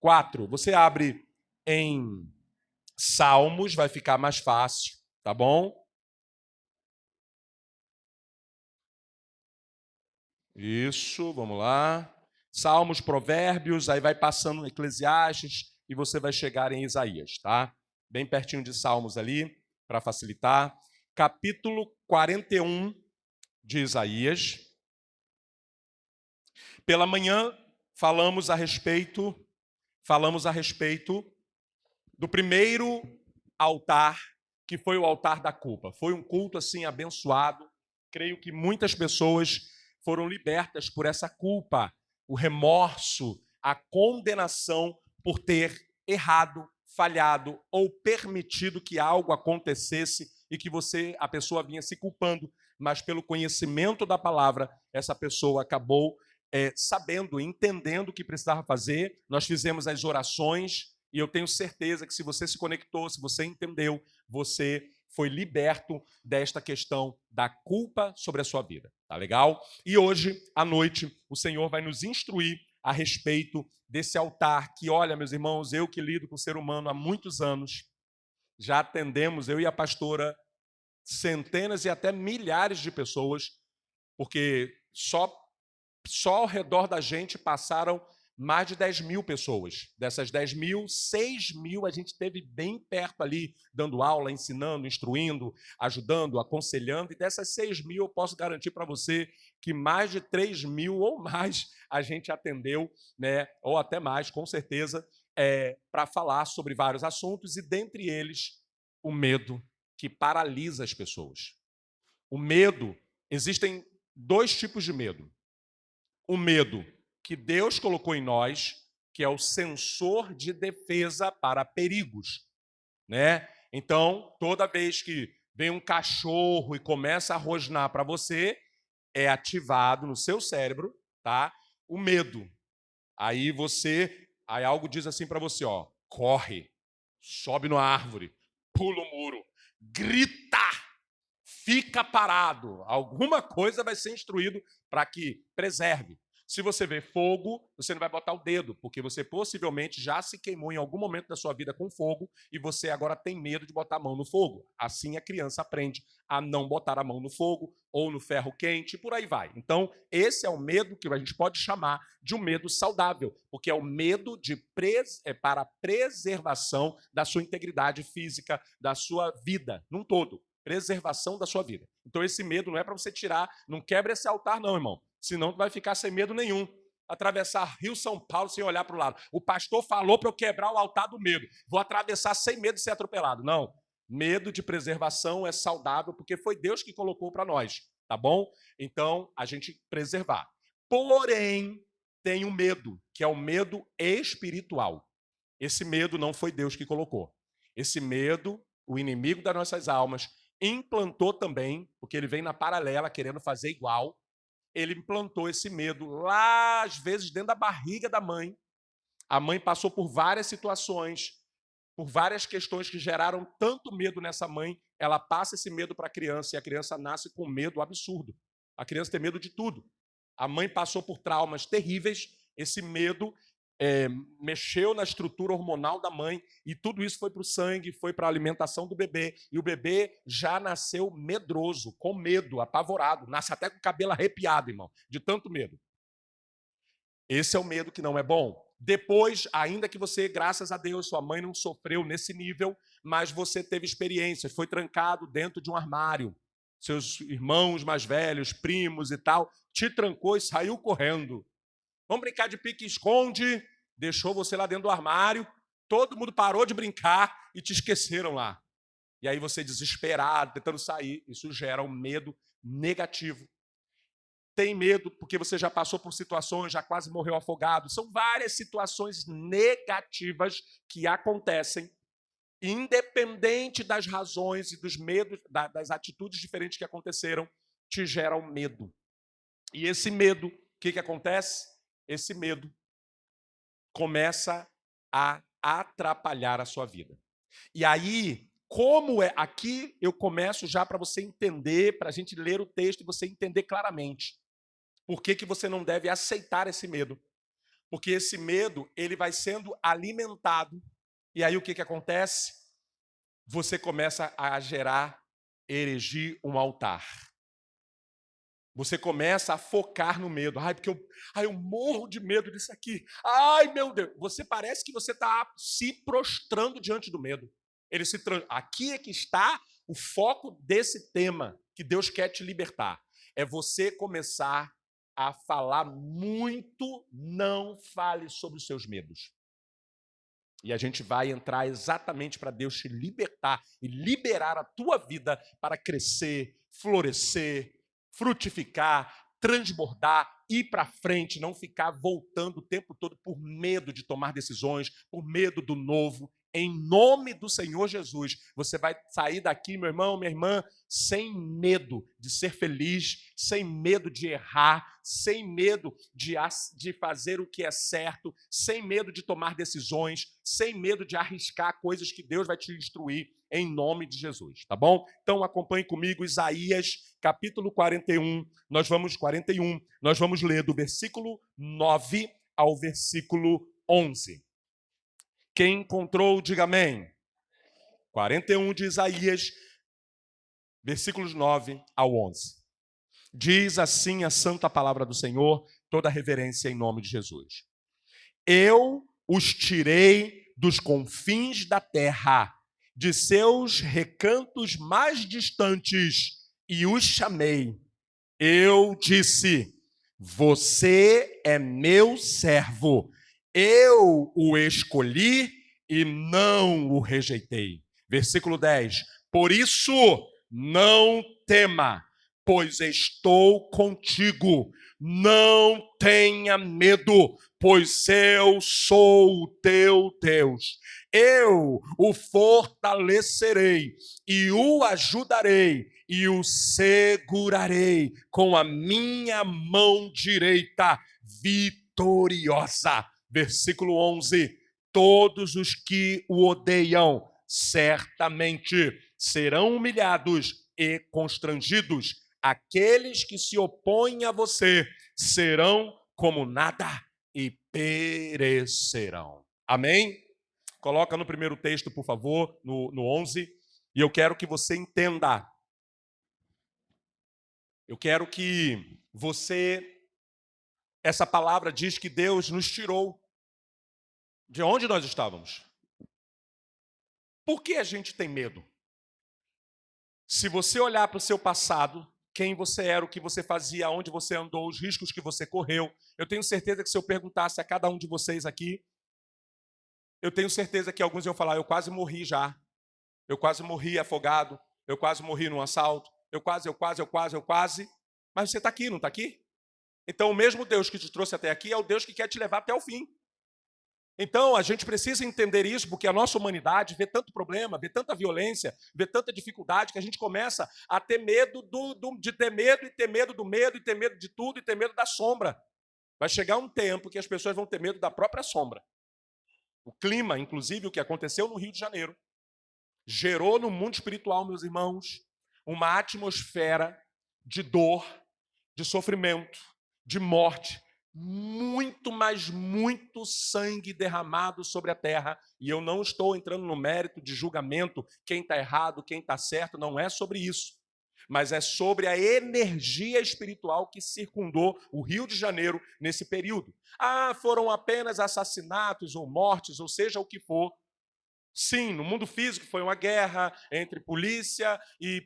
4. Você abre em Salmos, vai ficar mais fácil, tá bom? Isso, vamos lá. Salmos, Provérbios, aí vai passando Eclesiastes e você vai chegar em Isaías, tá? Bem pertinho de Salmos ali, para facilitar. Capítulo 41 de Isaías. Pela manhã falamos a respeito do primeiro altar, que foi o altar da culpa. Foi um culto assim abençoado. Creio que muitas pessoas foram libertas por essa culpa, o remorso, a condenação por ter errado, falhado ou permitido que algo acontecesse e que a pessoa vinha se culpando, mas pelo conhecimento da palavra, essa pessoa acabou sabendo, entendendo o que precisava fazer. Nós fizemos as orações e eu tenho certeza que se você se conectou, se você entendeu, você foi liberto desta questão da culpa sobre a sua vida. Tá legal? E hoje, à noite, o Senhor vai nos instruir a respeito desse altar que, olha, meus irmãos, eu que lido com o ser humano há muitos anos, já atendemos, eu e a pastora, centenas e até milhares de pessoas, porque só ao redor da gente passaram mais de 10 mil pessoas. Dessas 10 mil, 6 mil a gente teve bem perto ali, dando aula, ensinando, instruindo, ajudando, aconselhando. E dessas 6 mil, eu posso garantir para você que mais de 3 mil ou mais a gente atendeu, né? Ou até mais, com certeza, para falar sobre vários assuntos, e dentre eles, o medo que paralisa as pessoas. O medo, existem dois tipos de medo. O medo que Deus colocou em nós, que é o sensor de defesa para perigos, né? Então, toda vez que vem um cachorro e começa a rosnar para você, é ativado no seu cérebro, tá? O medo. Aí algo diz assim para você, ó, corre, sobe na árvore, pula o muro, grita, fica parado. Alguma coisa vai ser instruído para que preserve. Se você vê fogo, você não vai botar o dedo, porque você possivelmente já se queimou em algum momento da sua vida com fogo e você agora tem medo de botar a mão no fogo. Assim a criança aprende a não botar a mão no fogo ou no ferro quente, e por aí vai. Então, esse é o medo que a gente pode chamar de um medo saudável, porque é o medo para preservação da sua integridade física, da sua vida num todo. Preservação da sua vida. Então, esse medo não é para você tirar, não quebra esse altar, não, irmão. Senão, tu vai ficar sem medo nenhum. Atravessar Rio São Paulo sem olhar para o lado. O pastor falou para eu quebrar o altar do medo. Vou atravessar sem medo de ser atropelado. Não. Medo de preservação é saudável, porque foi Deus que colocou para nós. Tá bom? Então, a gente preservar. Porém, tem um medo, que é o medo espiritual. Esse medo não foi Deus que colocou. Esse medo, o inimigo das nossas almas, implantou também, porque ele vem na paralela querendo fazer igual. Ele implantou esse medo lá, às vezes, dentro da barriga da mãe. A mãe passou por várias situações, por várias questões que geraram tanto medo nessa mãe. Ela passa esse medo para a criança e a criança nasce com medo absurdo. A criança tem medo de tudo. A mãe passou por traumas terríveis, esse medo mexeu na estrutura hormonal da mãe e tudo isso foi para o sangue, foi para a alimentação do bebê. E o bebê já nasceu medroso, com medo, apavorado. Nasce até com o cabelo arrepiado, irmão, de tanto medo. Esse é o medo que não é bom. Depois, ainda que você, graças a Deus, sua mãe não sofreu nesse nível, mas você teve experiências, foi trancado dentro de um armário. Seus irmãos mais velhos, primos e tal, te trancou e saiu correndo. Vamos brincar de pique-esconde, deixou você lá dentro do armário, todo mundo parou de brincar e te esqueceram lá. E aí você desesperado, tentando sair, isso gera um medo negativo. Tem medo porque você já passou por situações, já quase morreu afogado. São várias situações negativas que acontecem, independente das razões e dos medos, das atitudes diferentes que aconteceram, te geram medo. E esse medo, o que acontece? Esse medo começa a atrapalhar a sua vida. E aí, como é? Aqui eu começo já para você entender, para a gente ler o texto e você entender claramente por que você não deve aceitar esse medo. Porque esse medo, ele vai sendo alimentado. E aí o que acontece? Você começa a erigir um altar. Você começa a focar no medo. Ai, porque eu morro de medo disso aqui. Ai, meu Deus. Você parece que você está se prostrando diante do medo. Aqui é que está o foco desse tema que Deus quer te libertar. É você começar a falar muito, não fale sobre os seus medos. E a gente vai entrar exatamente para Deus te libertar e liberar a tua vida para crescer, florescer, frutificar, transbordar, ir para frente, não ficar voltando o tempo todo por medo de tomar decisões, por medo do novo. Em nome do Senhor Jesus, você vai sair daqui, meu irmão, minha irmã, sem medo de ser feliz, sem medo de errar, sem medo de fazer o que é certo, sem medo de tomar decisões, sem medo de arriscar coisas que Deus vai te instruir, em nome de Jesus, tá bom? Então acompanhe comigo Isaías, capítulo 41, nós vamos ler do versículo 9 ao versículo 11. Quem encontrou, diga amém. 41 de Isaías, versículos 9 ao 11. Diz assim a santa palavra do Senhor, toda reverência em nome de Jesus. Eu os tirei dos confins da terra, de seus recantos mais distantes, e os chamei. Eu disse: você é meu servo. Eu o escolhi e não o rejeitei. Versículo 10. Por isso, não tema, pois estou contigo. Não tenha medo, pois eu sou o teu Deus. Eu o fortalecerei e o ajudarei e o segurarei com a minha mão direita vitoriosa. Versículo 11. Todos os que o odeiam certamente serão humilhados e constrangidos. Aqueles que se opõem a você serão como nada e perecerão. Amém? Coloca no primeiro texto, por favor, no 11. E eu quero que você entenda. Eu quero que você... Essa palavra diz que Deus nos tirou. De onde nós estávamos? Por que a gente tem medo? Se você olhar para o seu passado, quem você era, o que você fazia, onde você andou, os riscos que você correu, eu tenho certeza que se eu perguntasse a cada um de vocês aqui, eu tenho certeza que alguns iam falar: eu quase morri já, eu quase morri afogado, eu quase morri num assalto, eu quase, mas você está aqui, não está aqui? Então o mesmo Deus que te trouxe até aqui é o Deus que quer te levar até o fim. Então, a gente precisa entender isso, porque a nossa humanidade vê tanto problema, vê tanta violência, vê tanta dificuldade, que a gente começa a ter medo de ter medo, e ter medo do medo, e ter medo de tudo, e ter medo da sombra. Vai chegar um tempo que as pessoas vão ter medo da própria sombra. O clima, inclusive, o que aconteceu no Rio de Janeiro, gerou no mundo espiritual, meus irmãos, uma atmosfera de dor, de sofrimento, de morte, muito, mas muito sangue derramado sobre a terra. E eu não estou entrando no mérito de julgamento, quem está errado, quem está certo, não é sobre isso. Mas é sobre a energia espiritual que circundou o Rio de Janeiro nesse período. Foram apenas assassinatos ou mortes, ou seja o que for. Sim, no mundo físico foi uma guerra entre polícia e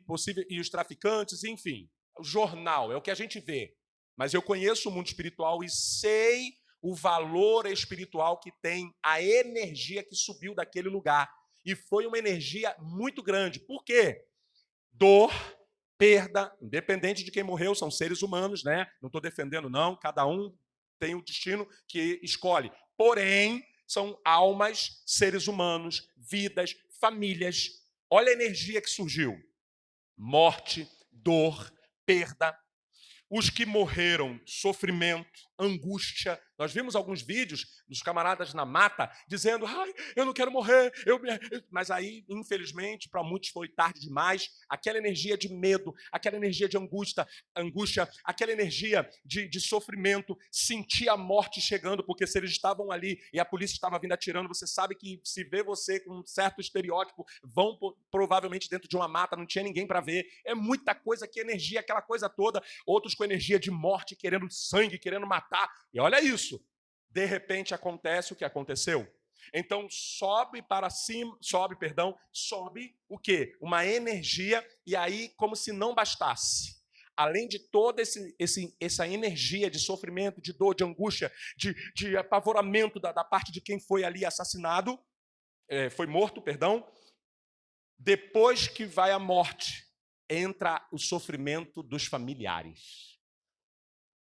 os traficantes, enfim. O jornal, é o que a gente vê. Mas eu conheço o mundo espiritual e sei o valor espiritual que tem a energia que subiu daquele lugar. E foi uma energia muito grande. Por quê? Dor, perda, independente de quem morreu, são seres humanos, né? Não estou defendendo, não. Cada um tem o destino que escolhe. Porém, são almas, seres humanos, vidas, famílias. Olha a energia que surgiu. Morte, dor, perda. Os que morreram, sofrimento, angústia, Nós vimos alguns vídeos dos camaradas na mata dizendo: ai, eu não quero morrer. Mas aí, infelizmente, para muitos foi tarde demais. Aquela energia de medo, aquela energia de angústia, aquela energia de sofrimento, sentir a morte chegando, porque se eles estavam ali e a polícia estava vindo atirando, você sabe que se vê você com um certo estereótipo, vão provavelmente dentro de uma mata, não tinha ninguém para ver. É muita coisa, que energia, aquela coisa toda. Outros com energia de morte, querendo sangue, querendo matar. E olha isso. De repente acontece o que aconteceu. Então sobe o quê? Uma energia, e aí, como se não bastasse, além de toda essa energia de sofrimento, de dor, de angústia, de apavoramento da parte de quem foi ali assassinado, foi morto, perdão, depois que vai a morte, entra o sofrimento dos familiares.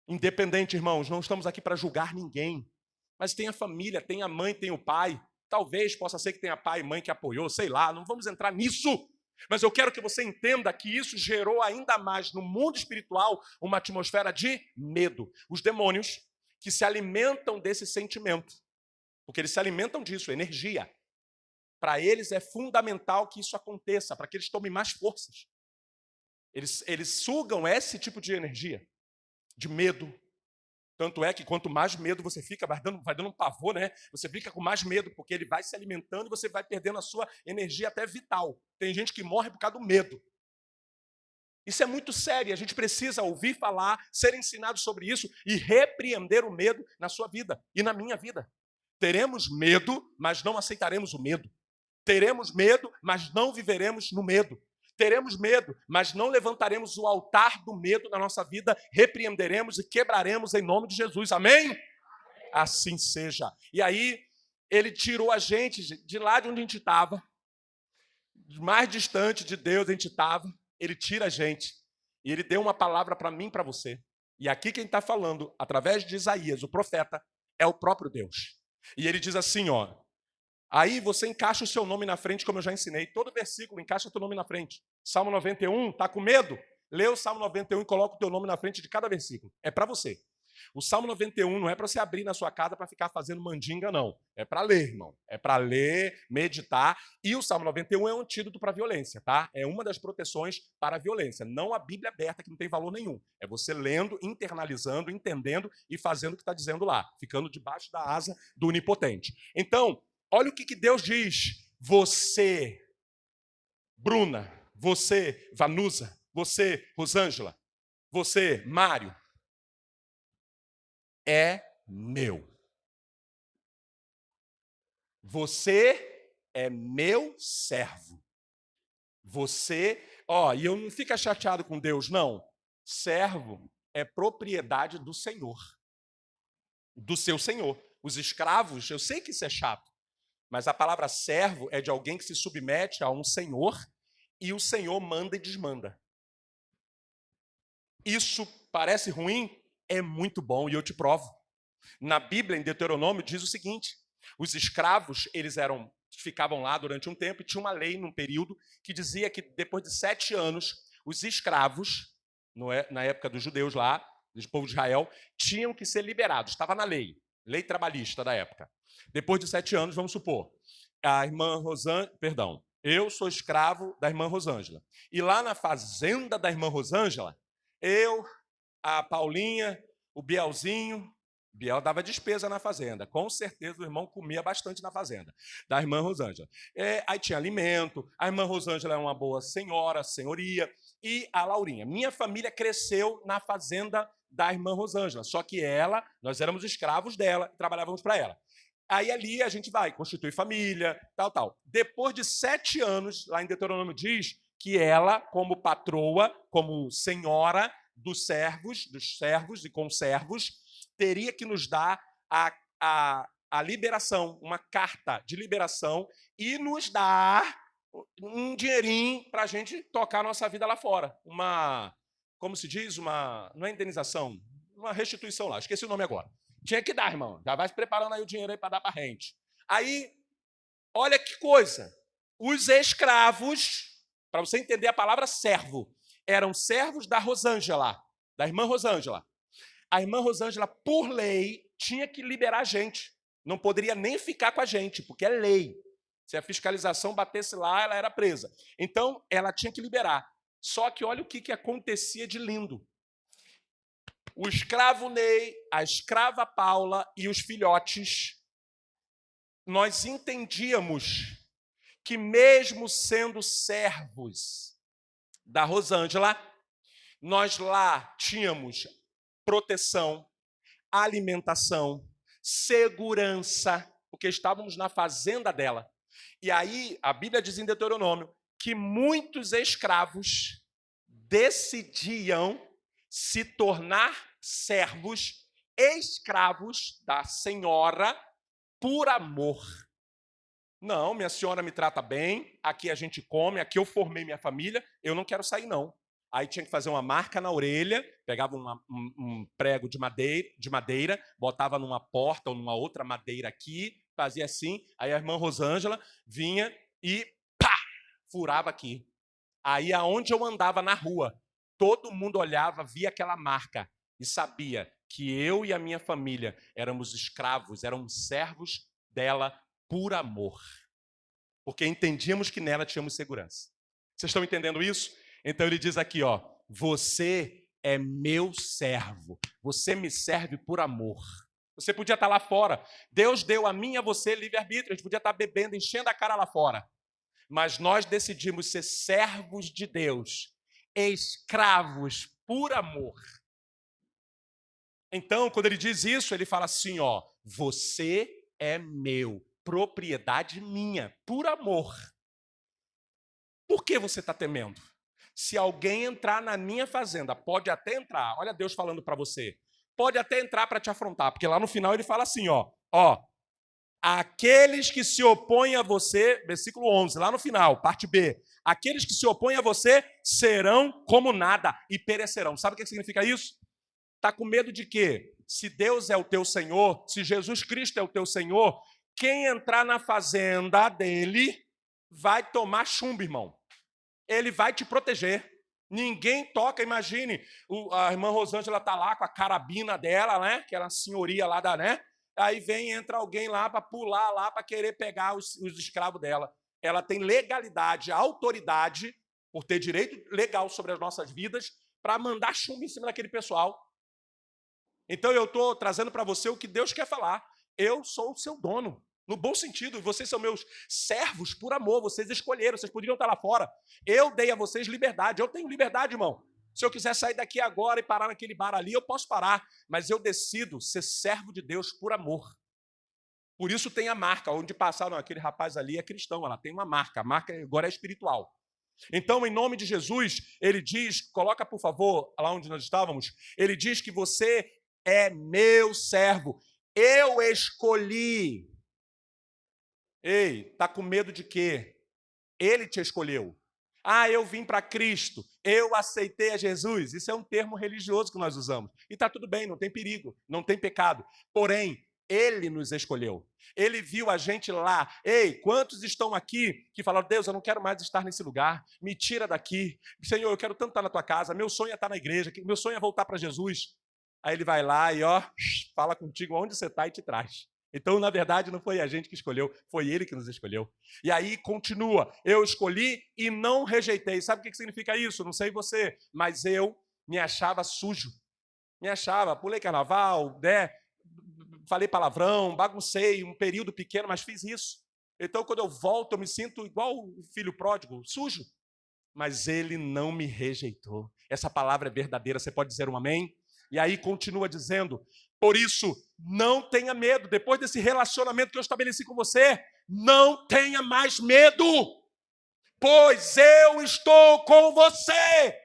Independente, irmãos, não estamos aqui para julgar ninguém, mas tem a família, tem a mãe, tem o pai. Talvez possa ser que tenha pai e mãe que apoiou, sei lá, não vamos entrar nisso. Mas eu quero que você entenda que isso gerou ainda mais no mundo espiritual uma atmosfera de medo. Os demônios que se alimentam desse sentimento, porque eles se alimentam disso, energia. Para eles é fundamental que isso aconteça, para que eles tomem mais forças. Eles sugam esse tipo de energia, de medo. Tanto é que quanto mais medo você fica, vai dando um pavor, né? Você fica com mais medo, porque ele vai se alimentando e você vai perdendo a sua energia até vital. Tem gente que morre por causa do medo. Isso é muito sério, a gente precisa ouvir falar, ser ensinado sobre isso e repreender o medo na sua vida e na minha vida. Teremos medo, mas não aceitaremos o medo. Teremos medo, mas não viveremos no medo. Teremos medo, mas não levantaremos o altar do medo na nossa vida, repreenderemos e quebraremos em nome de Jesus. Amém? Assim seja. E aí, ele tirou a gente de lá de onde a gente estava, mais distante de Deus a gente estava, ele tira a gente. E ele deu uma palavra para mim e para você. E aqui quem está falando, através de Isaías, o profeta, é o próprio Deus. E ele diz assim, ó, aí você encaixa o seu nome na frente, como eu já ensinei. Todo versículo encaixa o teu nome na frente. Salmo 91, está com medo? Lê o Salmo 91 e coloca o teu nome na frente de cada versículo. É para você. O Salmo 91 não é para você abrir na sua casa para ficar fazendo mandinga, não. É para ler, irmão. É para ler, meditar. E o Salmo 91 é um antídoto para a violência, tá? É uma das proteções para a violência. Não a Bíblia aberta, que não tem valor nenhum. É você lendo, internalizando, entendendo e fazendo o que está dizendo lá. Ficando debaixo da asa do Onipotente. Então, olha o que Deus diz. Você, Bruna, você, Vanusa, você, Rosângela, você, Mário, é meu. Você é meu servo. Você, e eu não fico chateado com Deus, não. Servo é propriedade do Senhor, do seu Senhor. Os escravos, eu sei que isso é chato, mas a palavra servo é de alguém que se submete a um senhor e o senhor manda e desmanda. Isso parece ruim? É muito bom e eu te provo. Na Bíblia, em Deuteronômio, diz o seguinte: os escravos, eles ficavam lá durante um tempo e tinha uma lei num período que dizia que depois de 7 anos, os escravos, na época dos judeus lá, do povo de Israel, tinham que ser liberados. Estava na lei trabalhista da época. Depois de 7 anos, vamos supor, a irmã Rosângela, eu sou escravo da irmã Rosângela. E lá na fazenda da irmã Rosângela, eu, a Paulinha, o Bielzinho, Biel dava despesa na fazenda. Com certeza o irmão comia bastante na fazenda da irmã Rosângela. Aí tinha alimento, a irmã Rosângela é uma boa senhoria, e a Laurinha. Minha família cresceu na fazenda da irmã Rosângela, só que nós éramos escravos dela e trabalhávamos para ela. Aí ali a gente vai, constitui família, tal. Depois de 7 anos, lá em Deuteronômio diz que ela, como patroa, como senhora dos servos e conservos, teria que nos dar a liberação, uma carta de liberação e nos dar um dinheirinho para a gente tocar a nossa vida lá fora. Como se diz, não é indenização, uma restituição lá, esqueci o nome agora. Tinha que dar, irmão. Já vai se preparando aí o dinheiro aí para dar para a gente. Aí, olha que coisa. Os escravos, para você entender a palavra servo, eram servos da Rosângela, da irmã Rosângela. A irmã Rosângela, por lei, tinha que liberar a gente. Não poderia nem ficar com a gente, porque é lei. Se a fiscalização batesse lá, ela era presa. Então, ela tinha que liberar. Só que olha o que acontecia de lindo. O escravo Ney, a escrava Paula e os filhotes, nós entendíamos que mesmo sendo servos da Rosângela, nós lá tínhamos proteção, alimentação, segurança, porque estávamos na fazenda dela. E aí, a Bíblia diz em Deuteronômio que muitos escravos decidiam se tornar servos, escravos da senhora, por amor. Não, minha senhora me trata bem, aqui a gente come, aqui eu formei minha família, eu não quero sair, não. Aí tinha que fazer uma marca na orelha, pegava um prego de madeira, botava numa porta ou numa outra madeira aqui, fazia assim, aí a irmã Rosângela vinha e pá, furava aqui. Aí aonde eu andava na rua, todo mundo olhava, via aquela marca e sabia que eu e a minha família éramos escravos, éramos servos dela por amor. Porque entendíamos que nela tínhamos segurança. Vocês estão entendendo isso? Então ele diz aqui, ó, você é meu servo. Você me serve por amor. Você podia estar lá fora. Deus deu a mim e a você livre-arbítrio. A gente podia estar bebendo, enchendo a cara lá fora. Mas nós decidimos ser servos de Deus, escravos por amor. Então, quando ele diz isso, ele fala assim, ó, você é meu, propriedade minha, por amor. Por que você está temendo? Se alguém entrar na minha fazenda, pode até entrar, olha Deus falando para você, pode até entrar para te afrontar, porque lá no final ele fala assim, ó, aqueles que se opõem a você, versículo 11, lá no final, parte B, aqueles que se opõem a você serão como nada e perecerão. Sabe o que significa isso? Está com medo de quê? Se Deus é o teu Senhor, se Jesus Cristo é o teu Senhor, quem entrar na fazenda dele vai tomar chumbo, irmão. Ele vai te proteger. Ninguém toca, imagine, a irmã Rosângela está lá com a carabina dela, né? Que era a senhoria lá da, né? Aí entra alguém lá para pular lá, para querer pegar os escravos dela. Ela tem legalidade, autoridade, por ter direito legal sobre as nossas vidas, para mandar chumbo em cima daquele pessoal. Então eu estou trazendo para você o que Deus quer falar. Eu sou o seu dono, no bom sentido. Vocês são meus servos por amor. Vocês escolheram, vocês poderiam estar lá fora. Eu dei a vocês liberdade. Eu tenho liberdade, irmão. Se eu quiser sair daqui agora e parar naquele bar ali, eu posso parar. Mas eu decido ser servo de Deus por amor. Por isso tem a marca. Onde passaram, aquele rapaz ali é cristão. Ela tem uma marca. A marca agora é espiritual. Então, em nome de Jesus, ele diz, coloca por favor, lá onde nós estávamos, ele diz que você é meu servo. Eu escolhi. Ei, tá com medo de quê? Ele te escolheu. Eu vim para Cristo. Eu aceitei a Jesus. Isso é um termo religioso que nós usamos. E tá tudo bem, não tem perigo, não tem pecado. Porém, ele nos escolheu. Ele viu a gente lá. Ei, quantos estão aqui que falaram, Deus, eu não quero mais estar nesse lugar. Me tira daqui. Senhor, eu quero tanto estar na tua casa. Meu sonho é estar na igreja. Meu sonho é voltar para Jesus. Aí ele vai lá e fala contigo onde você está e te traz. Então, na verdade, não foi a gente que escolheu, foi ele que nos escolheu. E aí continua, eu escolhi e não rejeitei. Sabe o que significa isso? Não sei você, mas eu me achava sujo. Me achava, pulei carnaval, né? Falei palavrão, baguncei um período pequeno, mas fiz isso. Então, quando eu volto, eu me sinto igual o filho pródigo, sujo. Mas ele não me rejeitou. Essa palavra é verdadeira, você pode dizer um amém? E aí continua dizendo, por isso, não tenha medo. Depois desse relacionamento que eu estabeleci com você, não tenha mais medo, pois eu estou com você.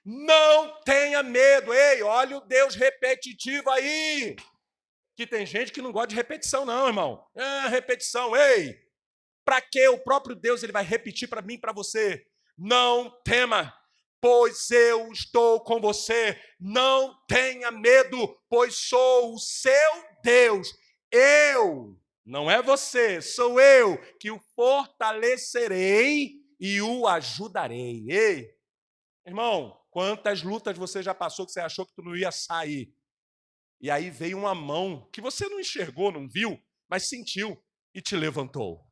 Não tenha medo. Ei, olha o Deus repetitivo aí. Que tem gente que não gosta de repetição não, irmão. Repetição, ei. Para que o próprio Deus ele vai repetir para mim e para você? Não tema, pois eu estou com você. Não tenha medo, pois sou o seu Deus. Eu, não é você, sou eu que o fortalecerei e o ajudarei. Ei, irmão, quantas lutas você já passou que você achou que tu não ia sair? E aí veio uma mão que você não enxergou, não viu, mas sentiu e te levantou.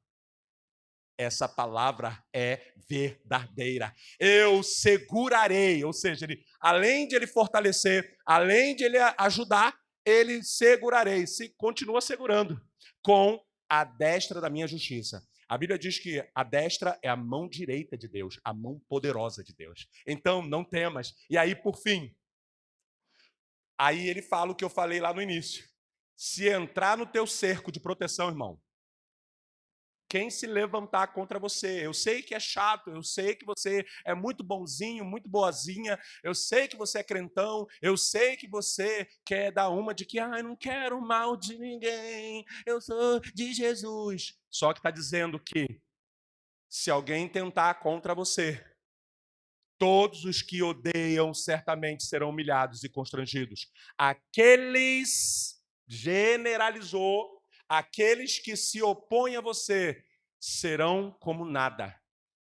Essa palavra é verdadeira. Eu segurarei, ou seja, além de ele fortalecer, além de ele ajudar, ele segurarei, se continua segurando com a destra da minha justiça. A Bíblia diz que a destra é a mão direita de Deus, a mão poderosa de Deus. Então, não temas. E aí, por fim, aí ele fala o que eu falei lá no início. Se entrar no teu cerco de proteção, irmão, quem se levantar contra você. Eu sei que é chato, eu sei que você é muito bonzinho, muito boazinha, eu sei que você é crentão, eu sei que você quer dar uma de que eu não quero mal de ninguém, eu sou de Jesus. Só que está dizendo que se alguém tentar contra você, todos os que odeiam certamente serão humilhados e constrangidos. Aqueles, generalizou, aqueles que se opõem a você serão como nada.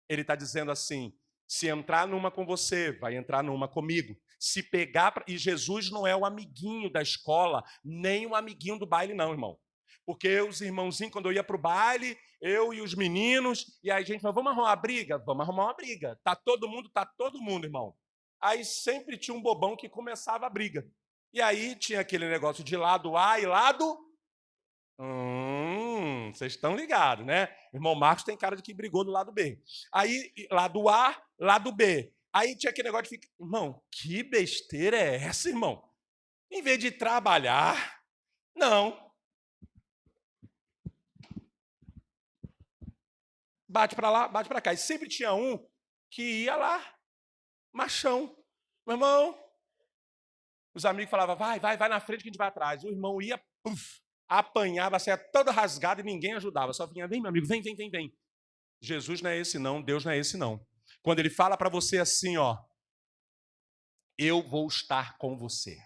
Ele está dizendo assim, se entrar numa com você, vai entrar numa comigo. Se pegar... E Jesus não é o amiguinho da escola, nem o amiguinho do baile não, irmão. Porque os irmãozinhos, quando eu ia para o baile, eu e os meninos, e aí a gente falou, vamos arrumar uma briga? Vamos arrumar uma briga. Tá todo mundo, irmão. Aí sempre tinha um bobão que começava a briga. E aí tinha aquele negócio de lado A e lado... vocês estão ligados, né? O irmão Marcos tem cara de que brigou do lado B. Aí, lado A, lado B. Aí tinha aquele negócio de ficar... Irmão, que besteira é essa, irmão? Em vez de trabalhar, não. Bate para lá, bate para cá. E sempre tinha um que ia lá, machão. Meu irmão, os amigos falavam, vai na frente que a gente vai atrás. O irmão ia, apanhava, saia toda rasgada e ninguém ajudava. Só vinha, vem, meu amigo, vem. Jesus não é esse não, Deus não é esse não. Quando ele fala para você assim, ó, eu vou estar com você.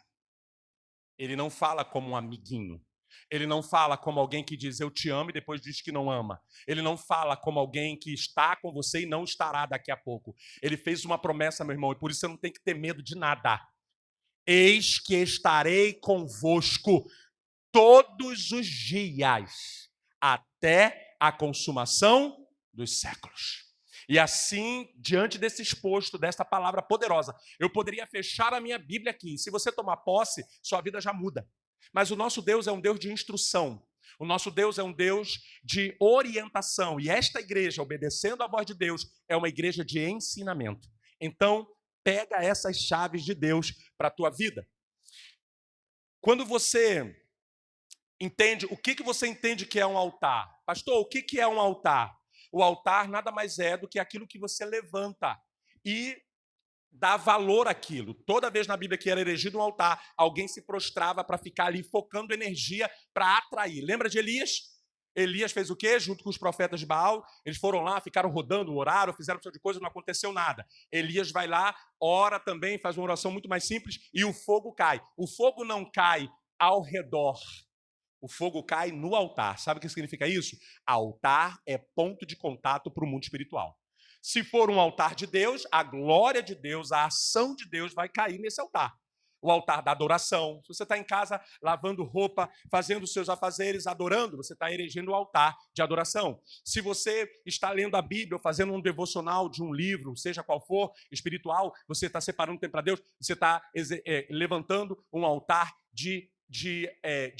Ele não fala como um amiguinho. Ele não fala como alguém que diz eu te amo e depois diz que não ama. Ele não fala como alguém que está com você e não estará daqui a pouco. Ele fez uma promessa, meu irmão, e por isso você não tem que ter medo de nada. Eis que estarei convosco todos os dias, até a consumação dos séculos. E assim, diante desse exposto, desta palavra poderosa, eu poderia fechar a minha Bíblia aqui. Se você tomar posse, sua vida já muda. Mas o nosso Deus é um Deus de instrução. O nosso Deus é um Deus de orientação. E esta igreja, obedecendo à voz de Deus, é uma igreja de ensinamento. Então, pega essas chaves de Deus para a tua vida. Quando você entende, o que você entende que é um altar? Pastor, o que é um altar? O altar nada mais é do que aquilo que você levanta e dá valor àquilo. Toda vez na Bíblia que era erigido um altar, alguém se prostrava para ficar ali focando energia para atrair. Lembra de Elias? Elias fez o quê? Junto com os profetas de Baal, eles foram lá, ficaram rodando, oraram, fizeram um de coisa, não aconteceu nada. Elias vai lá, ora também, faz uma oração muito mais simples e o fogo cai. O fogo não cai ao redor. O fogo cai no altar. Sabe o que significa isso? Altar é ponto de contato para o mundo espiritual. Se for um altar de Deus, a glória de Deus, a ação de Deus vai cair nesse altar. O altar da adoração. Se você está em casa lavando roupa, fazendo os seus afazeres, adorando, você está erigindo o altar de adoração. Se você está lendo a Bíblia, fazendo um devocional de um livro, seja qual for, espiritual, você está separando tempo para Deus, você está levantando um altar de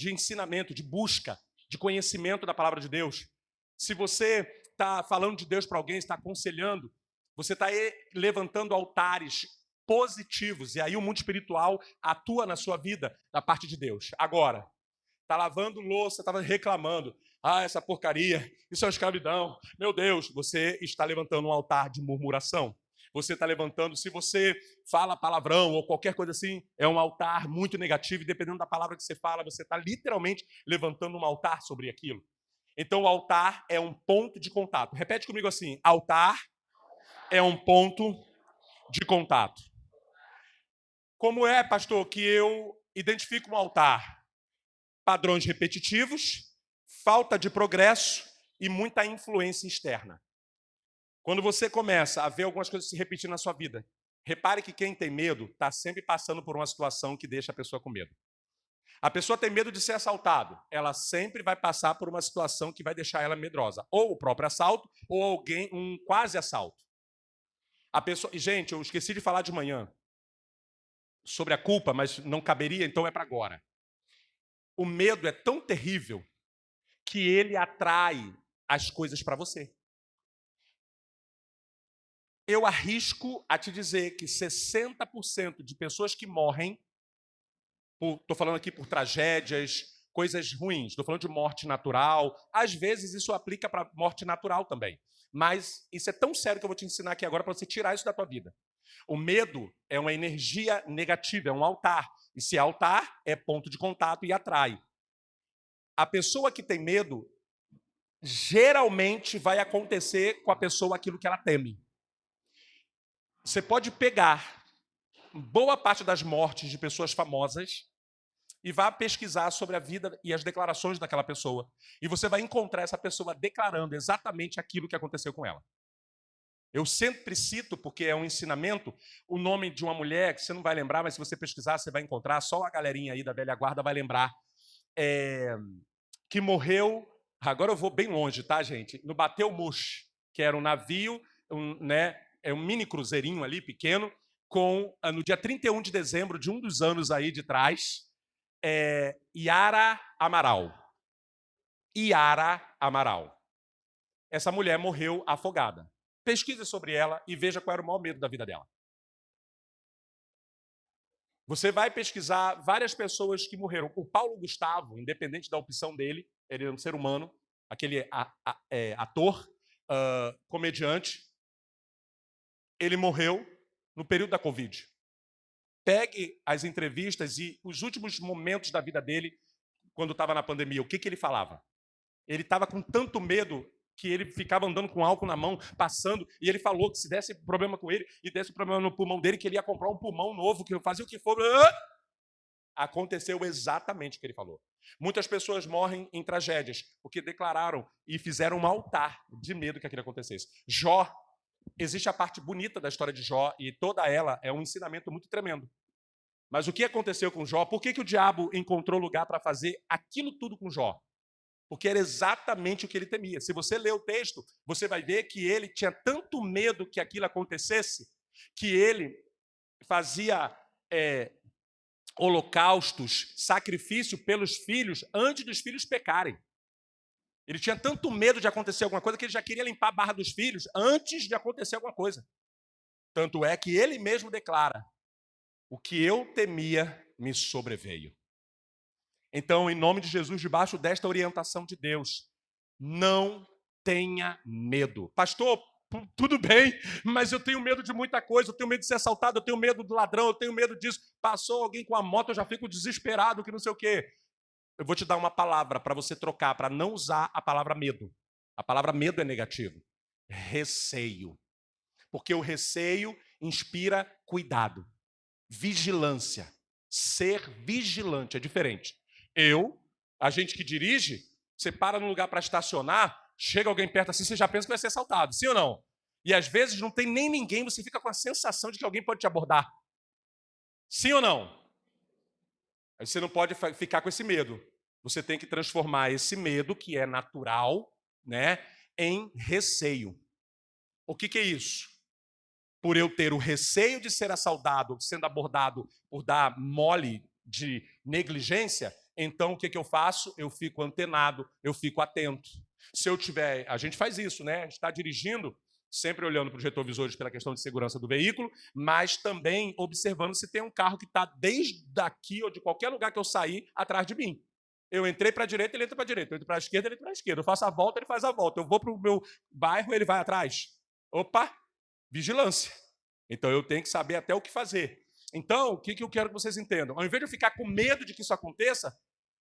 ensinamento, de busca, de conhecimento da palavra de Deus. Se você está falando de Deus para alguém, está aconselhando, você está levantando altares positivos, e aí o mundo espiritual atua na sua vida, da parte de Deus. Agora, está lavando louça, estava reclamando, essa porcaria, isso é uma escravidão, meu Deus, você está levantando um altar de murmuração. Você está levantando, se você fala palavrão ou qualquer coisa assim, é um altar muito negativo, e dependendo da palavra que você fala, você está literalmente levantando um altar sobre aquilo. Então, o altar é um ponto de contato. Repete comigo assim, altar é um ponto de contato. Como é, pastor, que eu identifico um altar? Padrões repetitivos, falta de progresso e muita influência externa. Quando você começa a ver algumas coisas se repetindo na sua vida, repare que quem tem medo está sempre passando por uma situação que deixa a pessoa com medo. A pessoa tem medo de ser assaltado. Ela sempre vai passar por uma situação que vai deixar ela medrosa. Ou o próprio assalto, ou alguém, um quase assalto. A pessoa, e, gente, eu esqueci de falar de manhã sobre a culpa, mas não caberia, então é para agora. O medo é tão terrível que ele atrai as coisas para você. Eu arrisco a te dizer que 60% de pessoas que morrem, estou falando aqui por tragédias, coisas ruins, estou falando de morte natural, às vezes isso aplica para morte natural também. Mas isso é tão sério que eu vou te ensinar aqui agora para você tirar isso da tua vida. O medo é uma energia negativa, é um altar. E se altar, é ponto de contato e atrai. A pessoa que tem medo, geralmente vai acontecer com a pessoa aquilo que ela teme. Você pode pegar boa parte das mortes de pessoas famosas e vá pesquisar sobre a vida e as declarações daquela pessoa. E você vai encontrar essa pessoa declarando exatamente aquilo que aconteceu com ela. Eu sempre cito, porque é um ensinamento, o nome de uma mulher que você não vai lembrar, mas se você pesquisar, você vai encontrar, só a galerinha aí da velha guarda vai lembrar, que morreu, agora eu vou bem longe, tá, gente? No Bateau-Mouche, que era um navio, um mini cruzeirinho ali, pequeno, no dia 31 de dezembro de um dos anos aí de trás, Yara Amaral. Yara Amaral. Essa mulher morreu afogada. Pesquise sobre ela e veja qual era o maior medo da vida dela. Você vai pesquisar várias pessoas que morreram. O Paulo Gustavo, independente da opção dele, ele é um ser humano, aquele ator, comediante, ele morreu no período da Covid. Pegue as entrevistas e os últimos momentos da vida dele, quando estava na pandemia, o que ele falava? Ele estava com tanto medo que ele ficava andando com álcool na mão, passando, e ele falou que se desse problema com ele, e desse problema no pulmão dele, que ele ia comprar um pulmão novo, que fazia o que for. Aconteceu exatamente o que ele falou. Muitas pessoas morrem em tragédias, porque declararam e fizeram um altar de medo que aquilo acontecesse. Jó, existe a parte bonita da história de Jó, e toda ela é um ensinamento muito tremendo. Mas o que aconteceu com Jó? Por que o diabo encontrou lugar para fazer aquilo tudo com Jó? Porque era exatamente o que ele temia. Se você ler o texto, você vai ver que ele tinha tanto medo que aquilo acontecesse, que ele fazia holocaustos, sacrifício pelos filhos, antes dos filhos pecarem. Ele tinha tanto medo de acontecer alguma coisa que ele já queria limpar a barra dos filhos antes de acontecer alguma coisa. Tanto é que ele mesmo declara: o que eu temia me sobreveio. Então, em nome de Jesus, debaixo desta orientação de Deus, não tenha medo. Pastor, tudo bem, mas eu tenho medo de muita coisa, eu tenho medo de ser assaltado, eu tenho medo do ladrão, eu tenho medo disso. Passou alguém com a moto, eu já fico desesperado, que não sei o quê. Eu vou te dar uma palavra para você trocar, para não usar a palavra medo. A palavra medo é negativo. Receio. Porque o receio inspira cuidado, vigilância. Ser vigilante é diferente. A gente que dirige, você para num lugar para estacionar, chega alguém perto assim, você já pensa que vai ser assaltado, sim ou não? E às vezes não tem nem ninguém, você fica com a sensação de que alguém pode te abordar. Sim ou não? Aí você não pode ficar com esse medo. Você tem que transformar esse medo, que é natural, em receio. O que é isso? Por eu ter o receio de ser assaltado, sendo abordado por dar mole de negligência, então o que eu faço? Eu fico antenado, eu fico atento. Se eu tiver, a gente faz isso, né? A gente está dirigindo, sempre olhando para os retrovisores pela questão de segurança do veículo, mas também observando se tem um carro que está desde daqui ou de qualquer lugar que eu sair atrás de mim. Eu entrei para a direita, ele entra para a direita. Eu entro para a esquerda, ele entra para a esquerda. Eu faço a volta, ele faz a volta. Eu vou para o meu bairro, ele vai atrás. Opa! Vigilância. Então eu tenho que saber até o que fazer. Então, o que eu quero que vocês entendam? Ao invés de eu ficar com medo de que isso aconteça,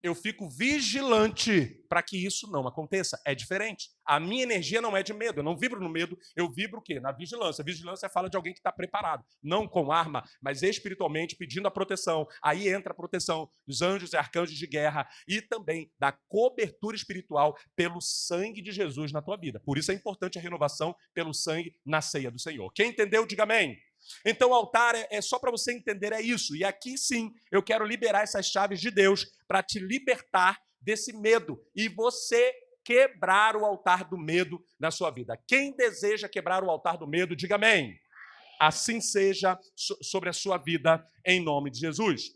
eu fico vigilante para que isso não aconteça. É diferente. A minha energia não é de medo. Eu não vibro no medo. Eu vibro o quê? Na vigilância. Vigilância fala de alguém que está preparado. Não com arma, mas espiritualmente pedindo a proteção. Aí entra a proteção dos anjos e arcanjos de guerra e também da cobertura espiritual pelo sangue de Jesus na tua vida. Por isso é importante a renovação pelo sangue na ceia do Senhor. Quem entendeu, diga amém. Então, o altar é só para você entender, é isso. E aqui sim, eu quero liberar essas chaves de Deus para te libertar desse medo e você quebrar o altar do medo na sua vida. Quem deseja quebrar o altar do medo, diga amém. Assim seja sobre a sua vida, em nome de Jesus.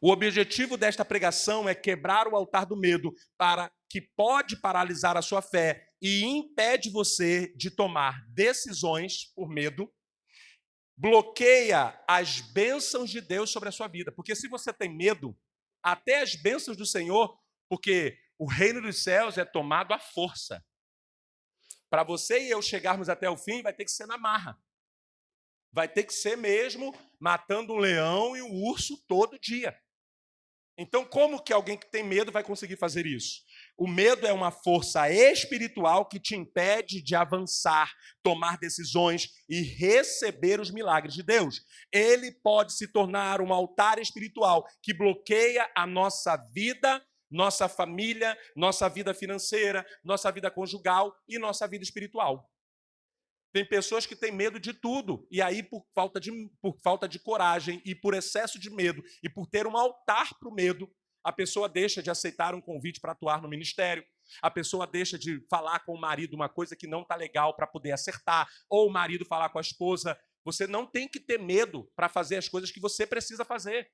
O objetivo desta pregação é quebrar o altar do medo para que pode paralisar a sua fé e impede você de tomar decisões por medo, bloqueia as bênçãos de Deus sobre a sua vida. Porque se você tem medo, até as bênçãos do Senhor, porque o reino dos céus é tomado à força. Para você e eu chegarmos até o fim, vai ter que ser na marra. Vai ter que ser mesmo matando um leão e um urso todo dia. Então, como que alguém que tem medo vai conseguir fazer isso? O medo é uma força espiritual que te impede de avançar, tomar decisões e receber os milagres de Deus. Ele pode se tornar um altar espiritual que bloqueia a nossa vida, nossa família, nossa vida financeira, nossa vida conjugal e nossa vida espiritual. Tem pessoas que têm medo de tudo, e aí, por falta de coragem e por excesso de medo, e por ter um altar para o medo, a pessoa deixa de aceitar um convite para atuar no ministério, a pessoa deixa de falar com o marido uma coisa que não está legal para poder acertar, ou o marido falar com a esposa. Você não tem que ter medo para fazer as coisas que você precisa fazer.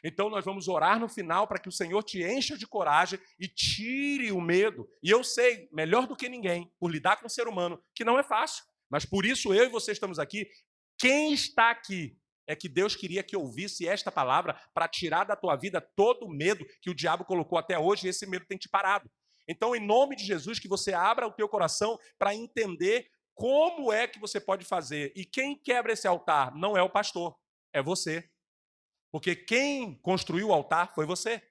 Então, nós vamos orar no final para que o Senhor te encha de coragem e tire o medo. E eu sei, melhor do que ninguém, por lidar com o ser humano, que não é fácil. Mas por isso eu e você estamos aqui. Quem está aqui é que Deus queria que ouvisse esta palavra para tirar da tua vida todo o medo que o diabo colocou até hoje e esse medo tem te parado. Então, em nome de Jesus, que você abra o teu coração para entender como é que você pode fazer. E quem quebra esse altar não é o pastor, é você. Porque quem construiu o altar foi você.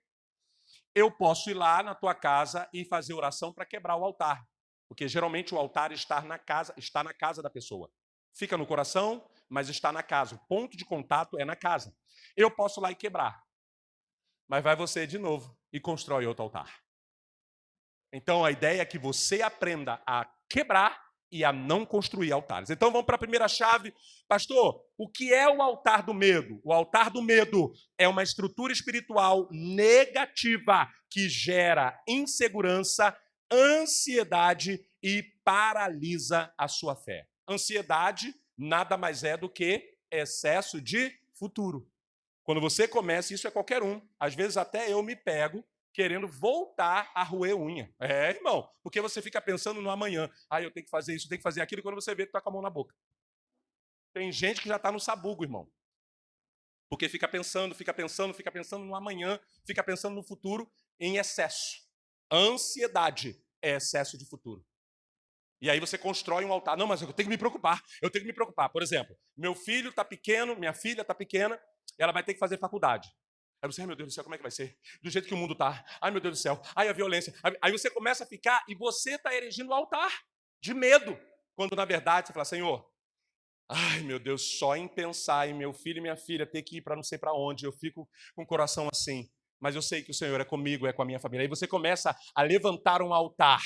Eu posso ir lá na tua casa e fazer oração para quebrar o altar. Porque geralmente o altar está na casa da pessoa. Fica no coração, mas está na casa. O ponto de contato é na casa. Eu posso ir lá e quebrar. Mas vai você de novo e constrói outro altar. Então a ideia é que você aprenda a quebrar e a não construir altares. Então vamos para a primeira chave. Pastor, o que é o altar do medo? O altar do medo é uma estrutura espiritual negativa que gera insegurança, ansiedade e paralisa a sua fé. Ansiedade nada mais é do que excesso de futuro. Quando você começa, isso é qualquer um. Às vezes até eu me pego querendo voltar a roer unha. É, irmão, porque você fica pensando no amanhã. Eu tenho que fazer isso, tenho que fazer aquilo, e quando você vê, tu tá com a mão na boca. Tem gente que já está no sabugo, irmão. Porque fica pensando no amanhã, fica pensando no futuro em excesso. Ansiedade é excesso de futuro. E aí você constrói um altar. Não, mas eu tenho que me preocupar, Por exemplo, meu filho está pequeno, minha filha está pequena, ela vai ter que fazer faculdade. Aí você, ai meu Deus do céu, como é que vai ser? Do jeito que o mundo está. Ai meu Deus do céu, ai a violência. Aí você começa a ficar e você está erigindo um altar de medo. Quando na verdade você fala, Senhor, ai meu Deus, só em pensar em meu filho e minha filha ter que ir para não sei para onde, eu fico com o coração assim. Mas eu sei que o Senhor é comigo, é com a minha família. Aí você começa a levantar um altar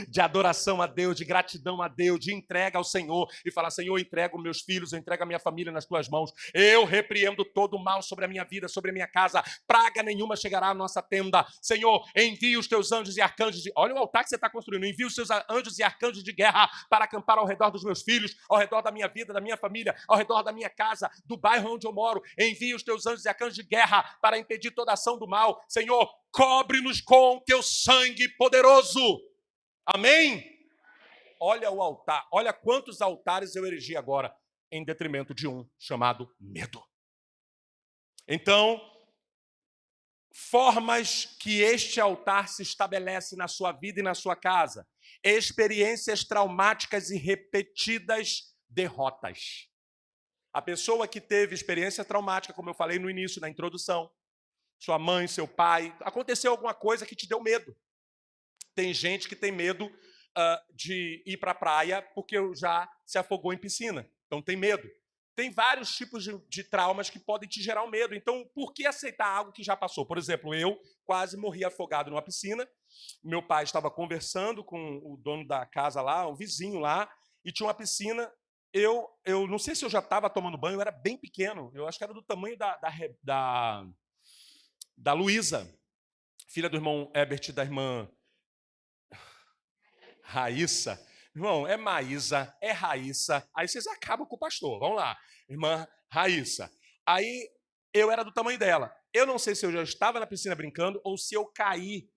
de adoração a Deus, de gratidão a Deus, de entrega ao Senhor e falar, Senhor, eu entrego meus filhos, eu entrego a minha família nas tuas mãos, eu repreendo todo o mal sobre a minha vida, sobre a minha casa, praga nenhuma chegará à nossa tenda, Senhor, envia os teus anjos e arcanjos, olha o altar que você está construindo, envia os seus anjos e arcanjos de guerra para acampar ao redor dos meus filhos, ao redor da minha vida, da minha família, ao redor da minha casa, do bairro onde eu moro, envia os teus anjos e arcanjos de guerra para impedir toda ação do mal, Senhor, cobre-nos com teu sangue poderoso. Amém? Olha o altar, olha quantos altares eu erigi agora, em detrimento de um chamado medo. Então, formas que este altar se estabelece na sua vida e na sua casa. Experiências traumáticas e repetidas derrotas. A pessoa que teve experiência traumática, como eu falei no início, na introdução, sua mãe, seu pai, aconteceu alguma coisa que te deu medo. Tem gente que tem medo de ir para a praia porque já se afogou em piscina. Então tem medo. Tem vários tipos de traumas que podem te gerar um medo. Então, por que aceitar algo que já passou? Por exemplo, eu quase morri afogado numa piscina. Meu pai estava conversando com o dono da casa lá, um vizinho lá, e tinha uma piscina eu não sei se eu já estava tomando banho, eu era bem pequeno, eu acho que era do tamanho da Luísa, filha do irmão Herbert e da irmã Raíssa. Irmão, é Maísa, é Raíssa. Aí vocês acabam com o pastor. Vamos lá. Irmã Raíssa. Aí eu era do tamanho dela. Eu não sei se eu já estava na piscina brincando ou se eu caí.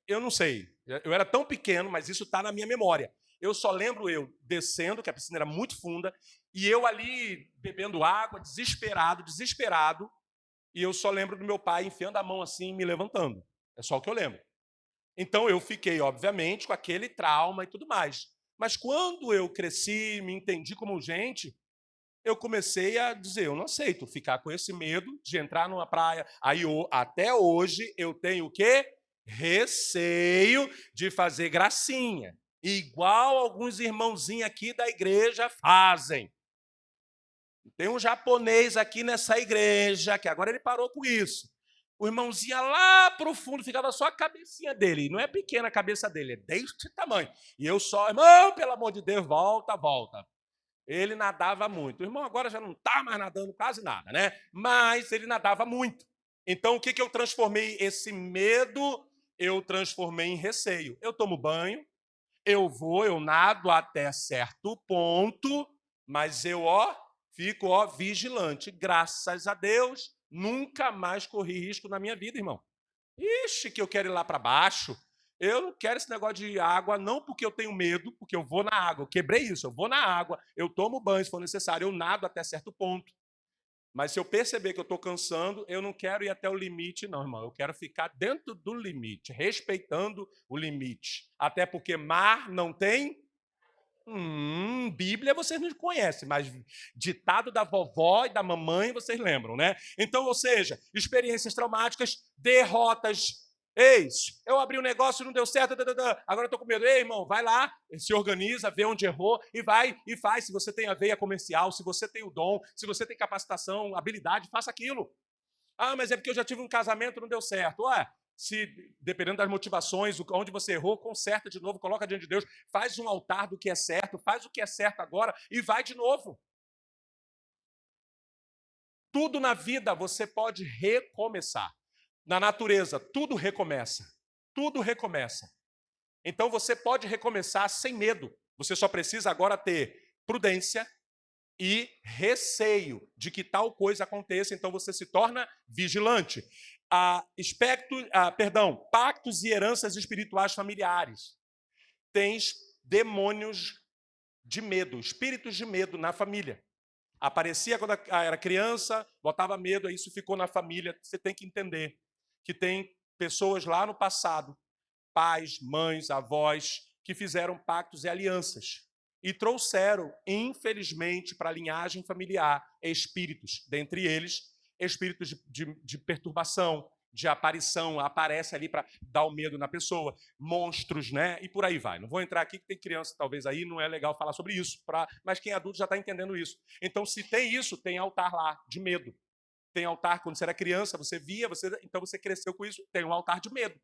Eu não sei. Eu era tão pequeno, mas isso está na minha memória. Eu só lembro eu descendo, que a piscina era muito funda, e eu ali bebendo água, desesperado, desesperado. E eu só lembro do meu pai enfiando a mão assim e me levantando. É só o que eu lembro. Então eu fiquei, obviamente, com aquele trauma e tudo mais. Mas quando eu cresci, me entendi como gente, eu comecei a dizer, eu não aceito ficar com esse medo de entrar numa praia. Aí até hoje eu tenho o quê? Receio de fazer gracinha. Igual alguns irmãozinhos aqui da igreja fazem. Tem um japonês aqui nessa igreja, que agora ele parou com isso. O irmãozinho ia lá para o fundo, ficava só a cabecinha dele. E não é pequena a cabeça dele, é deste tamanho. E eu só, irmão, pelo amor de Deus, volta, volta. Ele nadava muito. O irmão agora já não está mais nadando quase nada, né? Mas ele nadava muito. Então, o que eu transformei esse medo? Eu transformei em receio. Eu tomo banho, eu nado até certo ponto, mas eu, fico, vigilante. Graças a Deus, nunca mais corri risco na minha vida, irmão. Ixi, que eu quero ir lá para baixo. Eu não quero esse negócio de água, não porque eu tenho medo, porque eu vou na água. Eu quebrei isso, eu vou na água, eu tomo banho se for necessário, eu nado até certo ponto. Mas se eu perceber que eu estou cansando, eu não quero ir até o limite, não, irmão. Eu quero ficar dentro do limite, respeitando o limite. Até porque mar não tem. Bíblia vocês não conhecem, mas ditado da vovó e da mamãe vocês lembram, né? Então, ou seja, experiências traumáticas, derrotas. Eis, eu abri um negócio, não deu certo, agora eu estou com medo. Ei, irmão, vai lá, se organiza, vê onde errou e vai e faz. Se você tem a veia comercial, se você tem o dom, se você tem capacitação, habilidade, faça aquilo. Ah, mas é porque eu já tive um casamento, não deu certo. Ué, se, dependendo das motivações, onde você errou, conserta de novo, coloca diante de Deus, faz um altar do que é certo, faz o que é certo agora e vai de novo. Tudo na vida você pode recomeçar. Na natureza, tudo recomeça. Tudo recomeça. Então você pode recomeçar sem medo. Você só precisa agora ter prudência e receio de que tal coisa aconteça, então você se torna vigilante. Pactos e heranças espirituais familiares. Tens demônios de medo, espíritos de medo na família. Aparecia quando era criança, botava medo, aí isso ficou na família. Você tem que entender que tem pessoas lá no passado, pais, mães, avós, que fizeram pactos e alianças e trouxeram, infelizmente, para a linhagem familiar espíritos, dentre eles, espíritos de perturbação, de aparição, aparece ali para dar o medo na pessoa, monstros, né? E por aí vai. Não vou entrar aqui, que tem criança talvez aí, não é legal falar sobre isso, mas quem é adulto já está entendendo isso. Então, se tem isso, tem altar lá de medo. Tem altar, quando você era criança, você via, então você cresceu com isso, tem um altar de medo.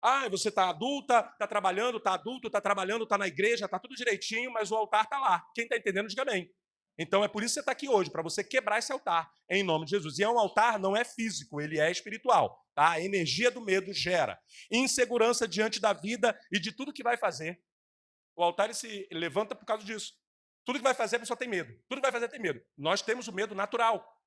Ah, você está adulta, está trabalhando, está adulto, está trabalhando, está na igreja, está tudo direitinho, mas o altar está lá. Quem está entendendo, diga amém. Então é por isso que você está aqui hoje, para você quebrar esse altar, em nome de Jesus. E é um altar, não é físico, ele é espiritual. Tá? A energia do medo gera insegurança diante da vida e de tudo que vai fazer. O altar ele se levanta por causa disso. Tudo que vai fazer, a pessoa tem medo. Tudo que vai fazer tem medo. Nós temos o medo natural.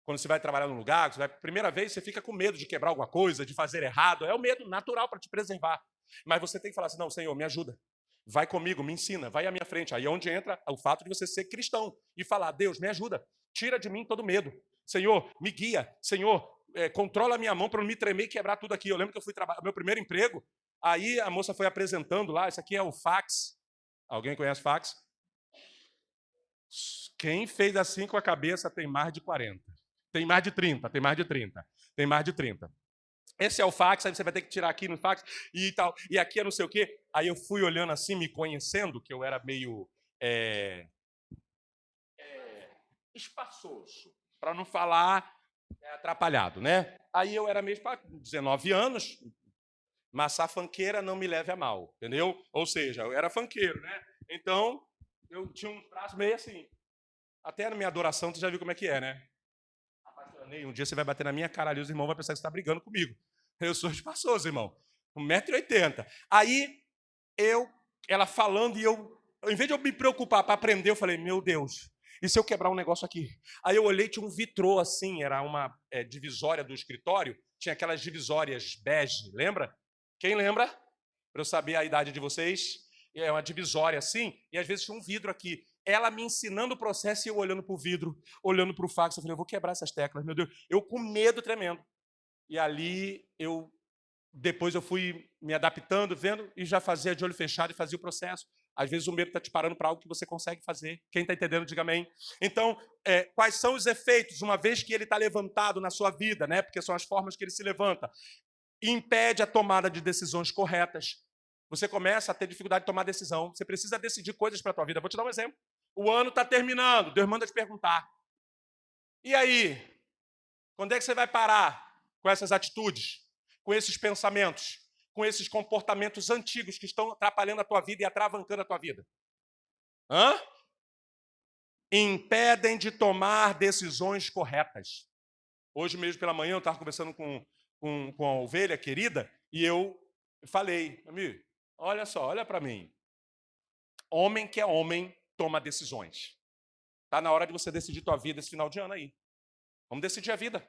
Quando você vai trabalhar num lugar, primeira vez, você fica com medo de quebrar alguma coisa, de fazer errado. É o medo natural para te preservar. Mas você tem que falar assim, não, Senhor, me ajuda. Vai comigo, me ensina, vai à minha frente. Aí é onde entra o fato de você ser cristão e falar, Deus, me ajuda. Tira de mim todo medo. Senhor, me guia. Senhor, controla a minha mão para não me tremer e quebrar tudo aqui. Eu lembro que eu fui trabalhar, meu primeiro emprego, aí a moça foi apresentando lá, isso aqui é o fax. Alguém conhece fax? Quem fez assim com a cabeça tem mais de 40. Tem mais de 30, tem mais de 30, tem mais de 30. Esse é o fax, aí você vai ter que tirar aqui no fax e tal. E aqui é não sei o quê. Aí eu fui olhando assim, me conhecendo, que eu era meio espaçoso, para não falar atrapalhado, né? Aí eu era meio 19 anos, massa funkeira não me leve a mal, entendeu? Ou seja, eu era funkeiro, né? Então, eu tinha um braço meio assim. Até na minha adoração, tu já viu como é que é, né? Ney, um dia você vai bater na minha cara ali, os irmãos vão pensar que você está brigando comigo. Eu sou espaçoso, irmão. 1,80 m. Aí, ela falando e em vez de eu me preocupar para aprender, eu falei, meu Deus, e se eu quebrar um negócio aqui? Aí eu olhei, tinha um vitrô assim, era uma divisória do escritório, tinha aquelas divisórias bege, lembra? Quem lembra? Para eu saber a idade de vocês. É uma divisória assim, e às vezes tinha um vidro aqui. Ela me ensinando o processo e eu olhando para o vidro, olhando para o fax. Eu falei, eu vou quebrar essas teclas, meu Deus. Eu com medo tremendo. E ali, depois eu fui me adaptando, vendo, e já fazia de olho fechado e fazia o processo. Às vezes o medo está te parando para algo que você consegue fazer. Quem está entendendo, diga amém. Então, quais são os efeitos, uma vez que ele está levantado na sua vida, né? Porque são as formas que ele se levanta. Impede a tomada de decisões corretas. Você começa a ter dificuldade de tomar decisão. Você precisa decidir coisas para a tua vida. Vou te dar um exemplo. O ano está terminando. Deus manda te perguntar. E aí? Quando é que você vai parar com essas atitudes, com esses pensamentos, com esses comportamentos antigos que estão atrapalhando a tua vida e atravancando a tua vida? Hã? Impedem de tomar decisões corretas. Hoje mesmo pela manhã eu estava conversando com a ovelha querida e eu falei, amigo, olha só, olha para mim. Homem que é homem toma decisões. Está na hora de você decidir tua vida esse final de ano aí. Vamos decidir a vida.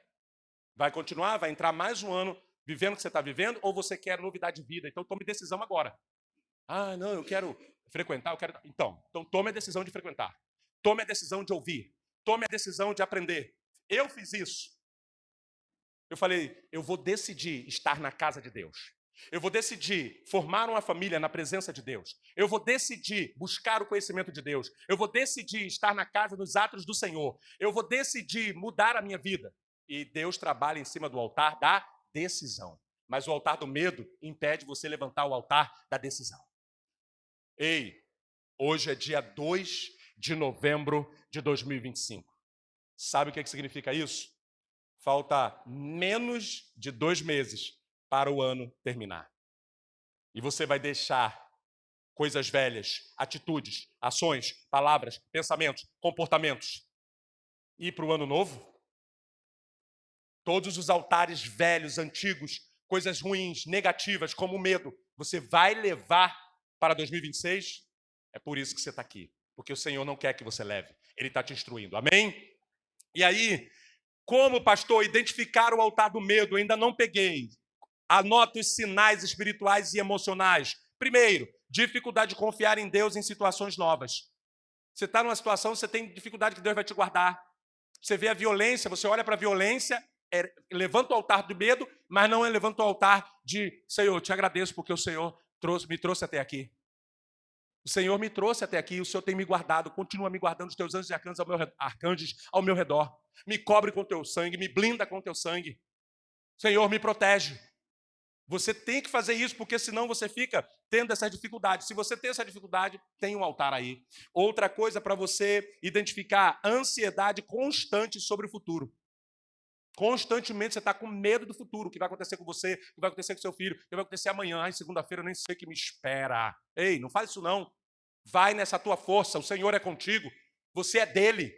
Vai continuar? Vai entrar mais um ano vivendo o que você está vivendo? Ou você quer novidade de vida? Então tome decisão agora. Ah, não, eu quero frequentar, eu quero... Então tome a decisão de frequentar. Tome a decisão de ouvir. Tome a decisão de aprender. Eu fiz isso. Eu falei, eu vou decidir estar na casa de Deus. Eu vou decidir formar uma família na presença de Deus. Eu vou decidir buscar o conhecimento de Deus. Eu vou decidir estar na casa dos atos do Senhor. Eu vou decidir mudar a minha vida. E Deus trabalha em cima do altar da decisão. Mas o altar do medo impede você levantar o altar da decisão. Ei, hoje é dia 2 de novembro de 2025. Sabe o que significa isso? Falta menos de 2 meses para o ano terminar. E você vai deixar coisas velhas, atitudes, ações, palavras, pensamentos, comportamentos ir para o ano novo? Todos os altares velhos, antigos, coisas ruins, negativas, como o medo, você vai levar para 2026? É por isso que você está aqui. Porque o Senhor não quer que você leve. Ele está te instruindo. Amém? E aí, como, pastor, identificar o altar do medo? Eu ainda não peguei. Anota os sinais espirituais e emocionais. Primeiro, dificuldade de confiar em Deus em situações novas. Você está numa situação, você tem dificuldade que Deus vai te guardar. Você vê a violência, você olha para a violência, levanta o altar do medo, mas não levanta o altar de, Senhor, te agradeço porque o Senhor me trouxe até aqui. O Senhor me trouxe até aqui, o Senhor tem me guardado, continua me guardando os teus anjos e arcanjos ao meu redor. Me cobre com teu sangue, me blinda com teu sangue. Senhor, me protege. Você tem que fazer isso, porque senão você fica tendo essa dificuldade. Se você tem essa dificuldade, tem um altar aí. Outra coisa para você identificar, ansiedade constante sobre o futuro. Constantemente você está com medo do futuro, o que vai acontecer com você, o que vai acontecer com seu filho, o que vai acontecer amanhã. Ai, segunda-feira eu nem sei o que me espera. Ei, não faz isso não. Vai nessa tua força, o Senhor é contigo, você é dele.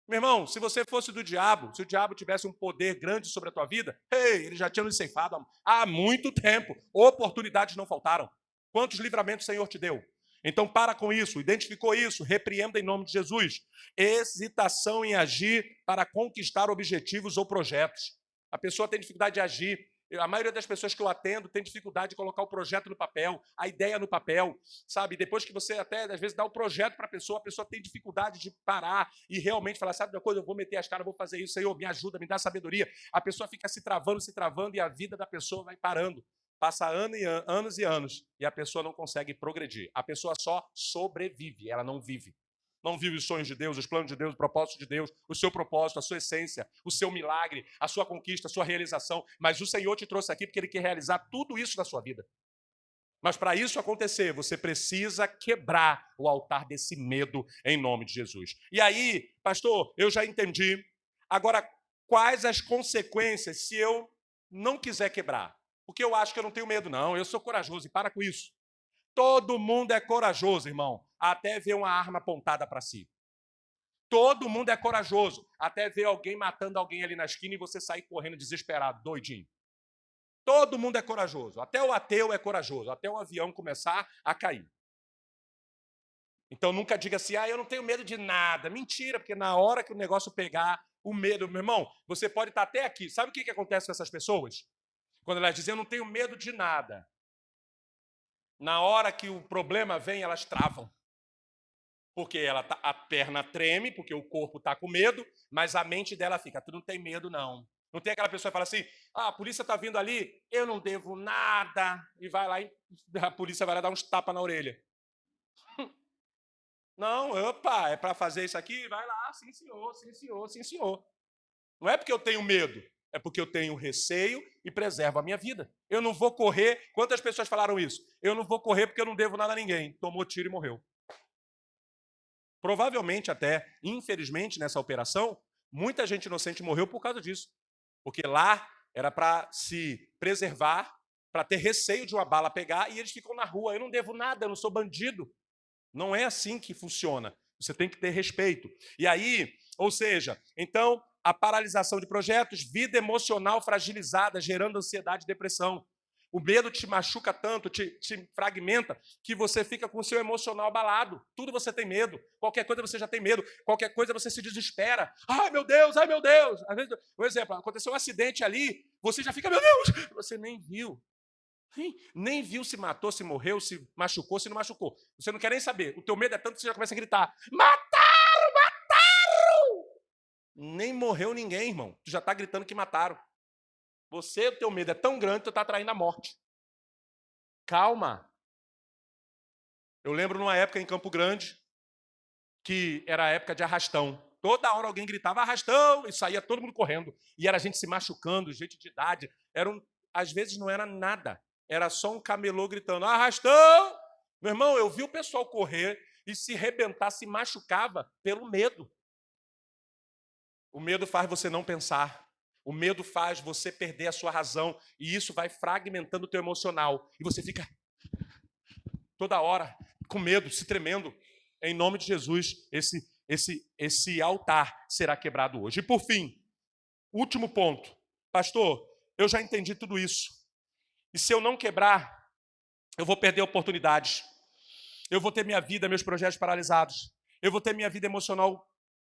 Meu irmão, se você fosse do diabo, se o diabo tivesse um poder grande sobre a tua vida, ei, ele já tinha nos ceifado há muito tempo. Oportunidades não faltaram. Quantos livramentos o Senhor te deu? Então para com isso, identificou isso, repreenda em nome de Jesus. Hesitação em agir para conquistar objetivos ou projetos. A pessoa tem dificuldade de agir. A maioria das pessoas que eu atendo tem dificuldade de colocar o projeto no papel, a ideia no papel, sabe? Depois que você até, às vezes, dá o projeto para a pessoa tem dificuldade de parar e realmente falar, sabe de uma coisa, eu vou meter as caras, vou fazer isso, Senhor, me ajuda, me dá sabedoria. A pessoa fica se travando e a vida da pessoa vai parando. Passa anos e anos e a pessoa não consegue progredir. A pessoa só sobrevive, ela não vive. Não vive os sonhos de Deus, os planos de Deus, o propósito de Deus, o seu propósito, a sua essência, o seu milagre, a sua conquista, a sua realização. Mas o Senhor te trouxe aqui porque Ele quer realizar tudo isso na sua vida. Mas para isso acontecer, você precisa quebrar o altar desse medo em nome de Jesus. E aí, pastor, eu já entendi. Agora, quais as consequências se eu não quiser quebrar? Porque eu acho que eu não tenho medo, não. Eu sou corajoso e para com isso. Todo mundo é corajoso, irmão, até ver uma arma apontada para si. Todo mundo é corajoso, até ver alguém matando alguém ali na esquina e você sair correndo desesperado, doidinho. Todo mundo é corajoso, até o ateu é corajoso, até o avião começar a cair. Então nunca diga assim, eu não tenho medo de nada. Mentira, porque na hora que o negócio pegar, o medo, meu irmão, você pode estar até aqui. Sabe o que acontece com essas pessoas? Quando elas dizem, eu não tenho medo de nada. Na hora que o problema vem, elas travam. Porque a perna treme, porque o corpo está com medo, mas a mente dela fica, tu não tem medo não. Não tem aquela pessoa que fala assim, a polícia está vindo ali, eu não devo nada. E vai lá e a polícia vai lá dar uns tapas na orelha. Não, opa, é para fazer isso aqui? Vai lá, sim senhor, sim senhor, sim senhor. Não é porque eu tenho medo, é porque eu tenho receio e preservo a minha vida. Eu não vou correr. Quantas pessoas falaram isso? Eu não vou correr porque eu não devo nada a ninguém. Tomou tiro e morreu. Provavelmente até, infelizmente, nessa operação, muita gente inocente morreu por causa disso. Porque lá era para se preservar, para ter receio de uma bala pegar, e eles ficam na rua. Eu não devo nada, eu não sou bandido. Não é assim que funciona. Você tem que ter respeito. E aí, ou seja, então, a paralisação de projetos, vida emocional fragilizada, gerando ansiedade e depressão. O medo te machuca tanto, te fragmenta, que você fica com o seu emocional abalado. Tudo você tem medo. Qualquer coisa você já tem medo. Qualquer coisa você se desespera. Ai, meu Deus, ai, meu Deus. Às vezes, por exemplo, aconteceu um acidente ali, você já fica, meu Deus, você nem viu. Nem viu se matou, se morreu, se machucou, se não machucou. Você não quer nem saber. O teu medo é tanto que você já começa a gritar, mataram, mataram! Nem morreu ninguém, irmão. Tu já está gritando que mataram. Você, o teu medo é tão grande que tu está atraindo a morte. Calma. Eu lembro numa época em Campo Grande, que era a época de arrastão. Toda hora alguém gritava arrastão e saía todo mundo correndo. E era gente se machucando, gente de idade. Às vezes não era nada. Era só um camelô gritando arrastão. Meu irmão, eu vi o pessoal correr e se rebentar, se machucava pelo medo. O medo faz você não pensar. O medo faz você perder a sua razão. E isso vai fragmentando o teu emocional. E você fica toda hora com medo, se tremendo. Em nome de Jesus, esse altar será quebrado hoje. E por fim, último ponto. Pastor, eu já entendi tudo isso. E se eu não quebrar, eu vou perder oportunidades. Eu vou ter minha vida, meus projetos paralisados. Eu vou ter minha vida emocional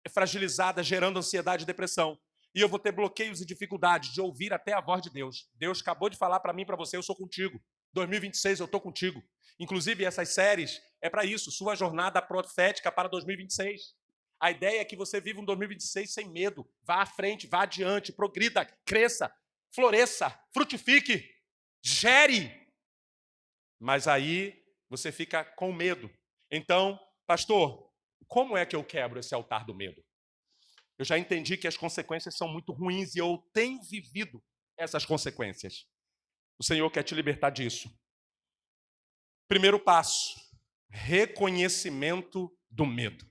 fragilizada, gerando ansiedade e depressão. E eu vou ter bloqueios e dificuldades de ouvir até a voz de Deus. Deus acabou de falar para mim e para você, eu sou contigo. 2026 eu estou contigo. Inclusive, essas séries é para isso, sua jornada profética para 2026. A ideia é que você viva um 2026 sem medo. Vá à frente, vá adiante, progrida, cresça, floresça, frutifique, gere. Mas aí você fica com medo. Então, pastor, como é que eu quebro esse altar do medo? Eu já entendi que as consequências são muito ruins e eu tenho vivido essas consequências. O Senhor quer te libertar disso. Primeiro passo, reconhecimento do medo.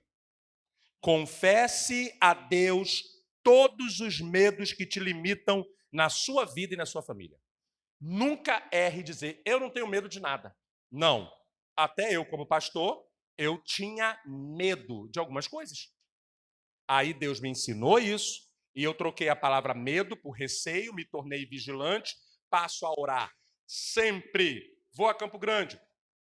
Confesse a Deus todos os medos que te limitam na sua vida e na sua família. Nunca erre dizer, eu não tenho medo de nada. Não. Até eu, como pastor, eu tinha medo de algumas coisas. Aí Deus me ensinou isso, e eu troquei a palavra medo por receio, me tornei vigilante, passo a orar. Sempre. Vou a Campo Grande,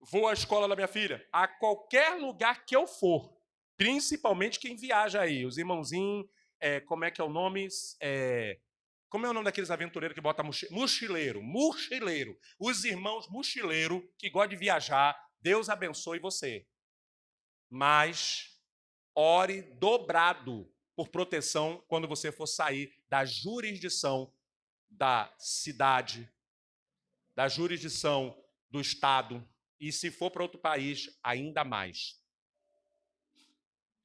vou à escola da minha filha, a qualquer lugar que eu for, principalmente quem viaja aí, os irmãozinhos, como é que é o nome? Como é o nome daqueles aventureiros que botam mochileiro? Mochileiro. Os irmãos mochileiro que gostam de viajar, Deus abençoe você. Mas ore dobrado por proteção quando você for sair da jurisdição da cidade, da jurisdição do estado, e se for para outro país, ainda mais.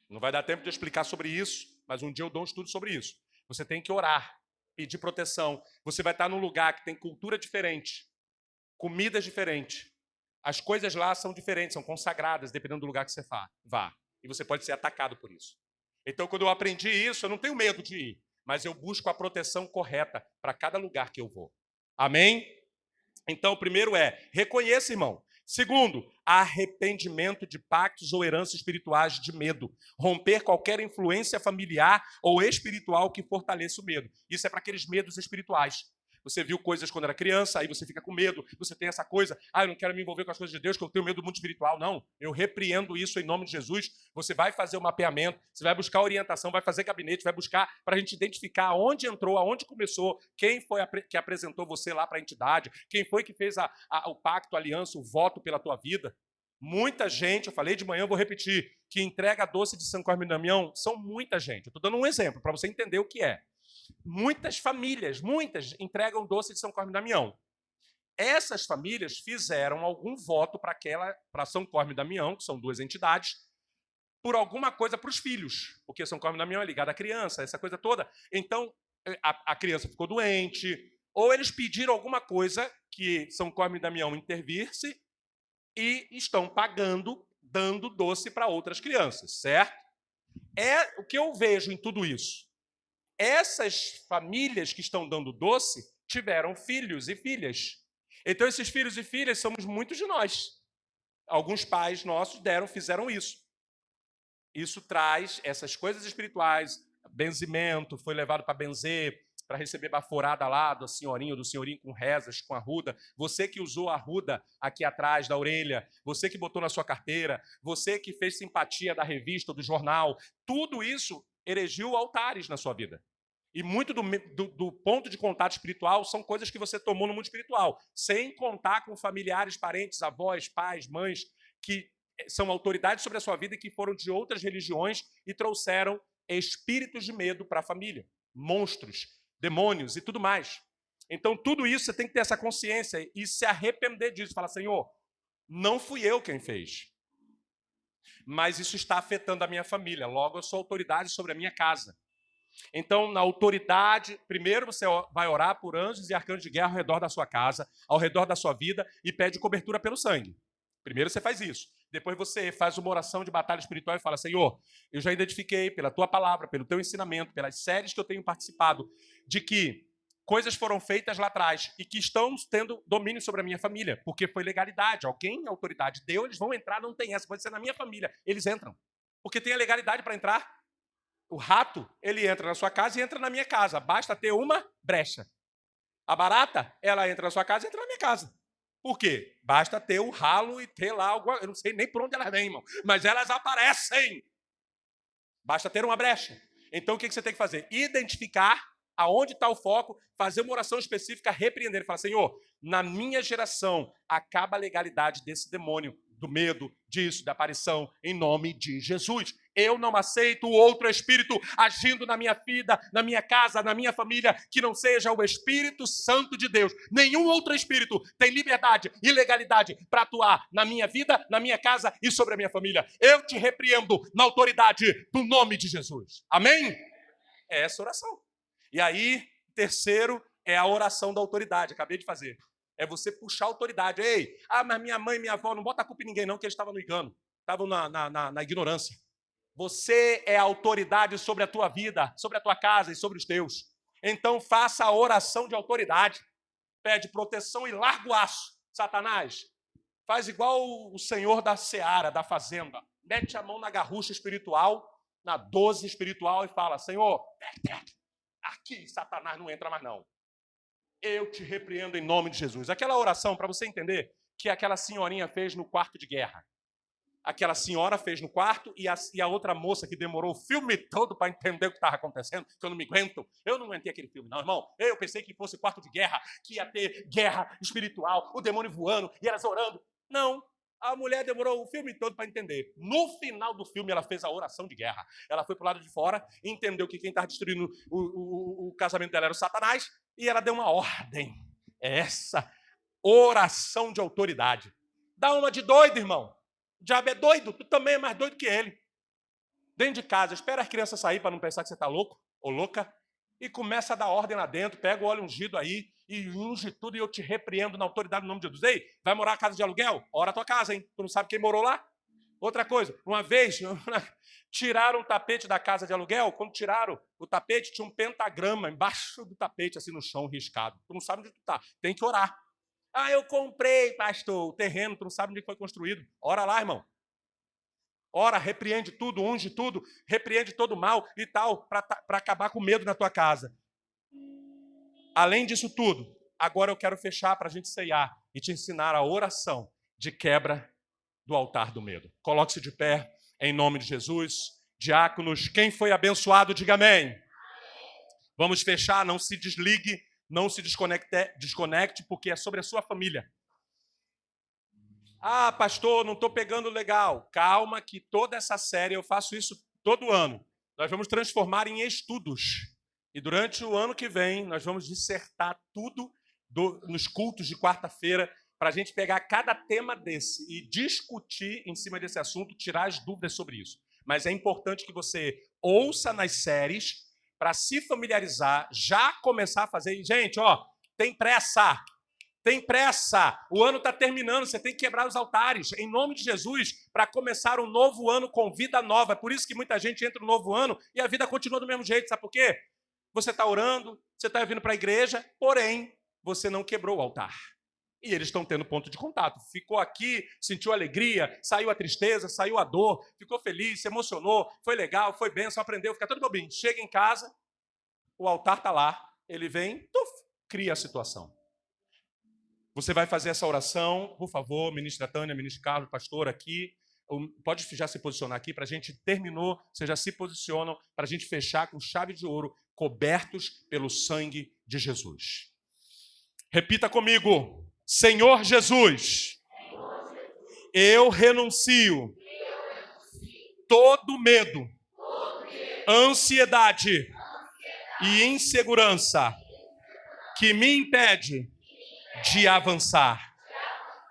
Não vai dar tempo de explicar sobre isso, mas um dia eu dou um estudo sobre isso. Você tem que orar, pedir proteção. Você vai estar num lugar que tem cultura diferente, comidas diferentes. As coisas lá são diferentes, são consagradas, dependendo do lugar que você vá. E você pode ser atacado por isso. Então, quando eu aprendi isso, eu não tenho medo de ir, mas eu busco a proteção correta para cada lugar que eu vou. Amém? Então, o primeiro reconheça, irmão, Segundo, arrependimento de pactos ou heranças espirituais de medo. Romper qualquer influência familiar ou espiritual que fortaleça o medo. Isso é para aqueles medos espirituais. Você viu coisas quando era criança, aí você fica com medo, você tem essa coisa, eu não quero me envolver com as coisas de Deus, que eu tenho medo do mundo espiritual. Não, eu repreendo isso em nome de Jesus. Você vai fazer o mapeamento, você vai buscar orientação, vai fazer gabinete, vai buscar para a gente identificar aonde entrou, aonde começou, quem foi que apresentou você lá para a entidade, quem foi que fez o pacto, a aliança, o voto pela tua vida. Muita gente, eu falei de manhã, eu vou repetir, que entrega doce de São Cosme e Damião, são muita gente. Eu estou dando um exemplo para você entender o que é. Muitas famílias, muitas, entregam doce de São Cosme e Damião. Essas famílias fizeram algum voto para São Cosme e Damião, que são duas entidades, por alguma coisa para os filhos, porque São Cosme e Damião é ligado à criança, essa coisa toda. Então, a criança ficou doente, ou eles pediram alguma coisa que São Cosme e Damião intervisse e estão pagando, dando doce para outras crianças, certo? É o que eu vejo em tudo isso. Essas famílias que estão dando doce tiveram filhos e filhas. Então, esses filhos e filhas somos muitos de nós. Alguns pais nossos fizeram isso. Isso traz essas coisas espirituais, benzimento, foi levado para benzer, para receber baforada lá do senhorinho com rezas, com arruda. Você que usou a arruda aqui atrás da orelha, você que botou na sua carteira, você que fez simpatia da revista ou do jornal, tudo isso erigiu altares na sua vida. E muito do ponto de contato espiritual são coisas que você tomou no mundo espiritual, sem contar com familiares, parentes, avós, pais, mães, que são autoridades sobre a sua vida e que foram de outras religiões e trouxeram espíritos de medo para a família, monstros, demônios e tudo mais. Então, tudo isso você tem que ter essa consciência e se arrepender disso. Falar, Senhor, não fui eu quem fez, mas isso está afetando a minha família. Logo, eu sou autoridade sobre a minha casa. Então, na autoridade, primeiro você vai orar por anjos e arcanjos de guerra ao redor da sua casa, ao redor da sua vida, e pede cobertura pelo sangue. Primeiro você faz isso. Depois você faz uma oração de batalha espiritual e fala, Senhor, eu já identifiquei pela tua palavra, pelo teu ensinamento, pelas séries que eu tenho participado, de que coisas foram feitas lá atrás e que estão tendo domínio sobre a minha família, porque foi legalidade. Alguém, a autoridade deu, eles vão entrar, não tem essa, pode ser na minha família. Eles entram, porque tem a legalidade para entrar. O rato, ele entra na sua casa e entra na minha casa. Basta ter uma brecha. A barata, ela entra na sua casa e entra na minha casa. Por quê? Basta ter o ralo e ter lá alguma... Eu não sei nem por onde elas vêm, irmão. Mas elas aparecem. Basta ter uma brecha. Então, o que você tem que fazer? Identificar aonde está o foco, fazer uma oração específica, repreender e falar, Senhor, na minha geração, acaba a legalidade desse demônio, do medo, disso, da aparição, em nome de Jesus. Eu não aceito outro espírito agindo na minha vida, na minha casa, na minha família, que não seja o Espírito Santo de Deus. Nenhum outro espírito tem liberdade e legalidade para atuar na minha vida, na minha casa e sobre a minha família. Eu te repreendo na autoridade do nome de Jesus. Amém? É essa oração. E aí, terceiro, é a oração da autoridade. Acabei de fazer. É você puxar a autoridade. Ei, mas minha mãe e minha avó, não bota a culpa em ninguém não, que eles estavam no engano. Estavam na ignorância. Você é a autoridade sobre a tua vida, sobre a tua casa e sobre os teus. Então faça a oração de autoridade. Pede proteção e larga o aço. Satanás, faz igual o senhor da seara, da fazenda. Mete a mão na garrucha espiritual, na 12 espiritual e fala, Senhor, aqui Satanás não entra mais não. Eu te repreendo em nome de Jesus. Aquela oração, para você entender, que aquela senhorinha fez no quarto de guerra. Aquela senhora fez no quarto e a outra moça que demorou o filme todo para entender o que estava acontecendo, que eu não me aguento. Eu não aguentei aquele filme, não, irmão. Eu pensei que fosse quarto de guerra, que ia ter guerra espiritual, o demônio voando e elas orando. Não. A mulher demorou o filme todo para entender. No final do filme, ela fez a oração de guerra. Ela foi para o lado de fora, entendeu que quem estava destruindo o casamento dela era o Satanás, e ela deu uma ordem. Essa oração de autoridade. Dá uma de doido, irmão. O diabo é doido, tu também é mais doido que ele. Dentro de casa, espera as crianças sair para não pensar que você está louco ou louca, e começa a dar ordem lá dentro, pega o óleo ungido aí, e unge tudo, e eu te repreendo na autoridade do nome de Jesus. Ei, vai morar na casa de aluguel? Ora a tua casa, hein? Tu não sabe quem morou lá? Outra coisa, uma vez, tiraram o tapete da casa de aluguel, quando tiraram o tapete, tinha um pentagrama embaixo do tapete, assim no chão, riscado. Tu não sabe onde tu está, tem que orar. Ah, eu comprei, pastor, o terreno, tu não sabe onde foi construído. Ora lá, irmão. Ora, repreende tudo, unge tudo, repreende todo mal e tal, para acabar com o medo na tua casa. Além disso tudo, agora eu quero fechar para a gente ceiar e te ensinar a oração de quebra do altar do medo. Coloque-se de pé, em nome de Jesus. Diáconos, quem foi abençoado, diga amém. Vamos fechar, não se desligue, não se desconecte, porque é sobre a sua família. Ah, pastor, não estou pegando legal. Calma, que toda essa série, eu faço isso todo ano. Nós vamos transformar em estudos. E durante o ano que vem, nós vamos dissertar tudo nos cultos de quarta-feira, para a gente pegar cada tema desse e discutir em cima desse assunto, tirar as dúvidas sobre isso. Mas é importante que você ouça nas séries, para se familiarizar, já começar a fazer. E, gente, ó, tem pressa. Tem pressa, o ano está terminando, você tem que quebrar os altares, em nome de Jesus, para começar um novo ano com vida nova. É por isso que muita gente entra no novo ano e a vida continua do mesmo jeito, sabe por quê? Você está orando, você está vindo para a igreja, porém, você não quebrou o altar. E eles estão tendo ponto de contato. Ficou aqui, sentiu alegria, saiu a tristeza, saiu a dor, ficou feliz, se emocionou, foi legal, foi bem, só aprendeu, fica tudo bobinho. Chega em casa, o altar está lá, ele vem, cria a situação. Você vai fazer essa oração, por favor, ministra Tânia, ministro Carlos, pastor aqui. Pode já se posicionar aqui, para a gente terminou, vocês já se posicionam, para a gente fechar com chave de ouro, cobertos pelo sangue de Jesus. Repita comigo, Senhor Jesus, eu renuncio todo medo, ansiedade e insegurança que me impede de avançar.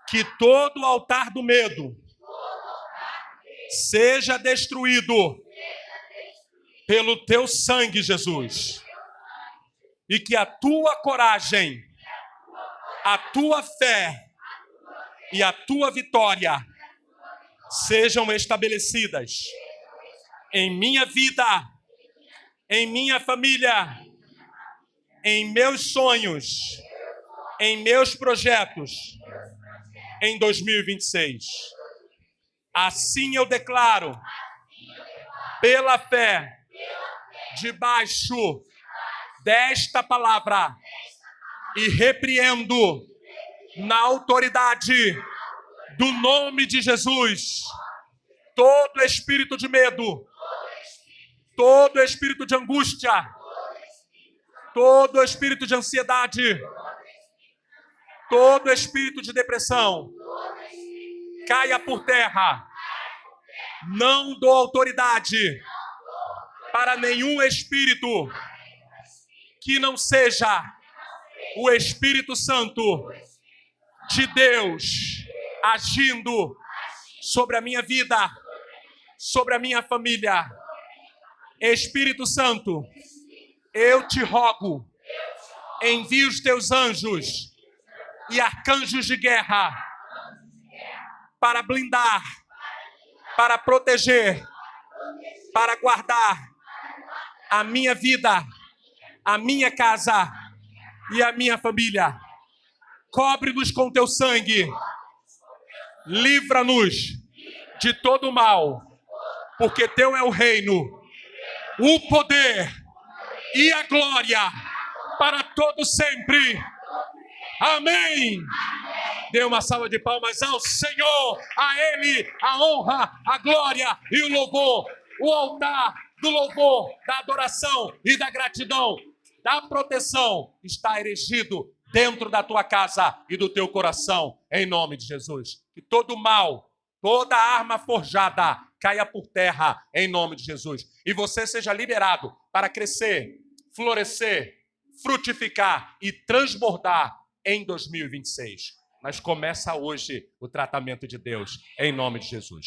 Que todo altar do medo seja destruído pelo teu sangue, Jesus. E que a tua coragem, a tua fé e a tua vitória sejam estabelecidas em minha vida, em minha família, em meus sonhos, em meus projetos, em 2026. Assim eu declaro, pela fé, debaixo desta palavra, e repreendo na autoridade do nome de Jesus todo espírito de medo, todo espírito de angústia, todo espírito de ansiedade, todo espírito de depressão, caia por terra. Não dou autoridade para nenhum espírito que não seja o Espírito Santo de Deus agindo sobre a minha vida, sobre a minha família. Espírito Santo, eu te rogo, envia os teus anjos e arcanjos de guerra para blindar, para proteger, para guardar a minha vida, a minha casa e a minha família. Cobre-nos com teu sangue, livra-nos de todo o mal, porque teu é o reino, o poder e a glória para todo sempre. Amém. Dê uma salva de palmas ao Senhor, a Ele a honra, a glória e o louvor. O altar do louvor, da adoração e da gratidão, da proteção está erigido dentro da tua casa e do teu coração, em nome de Jesus. Que todo mal, toda arma forjada caia por terra, em nome de Jesus. E você seja liberado para crescer, florescer, frutificar e transbordar em 2026. Mas começa hoje o tratamento de Deus, em nome de Jesus.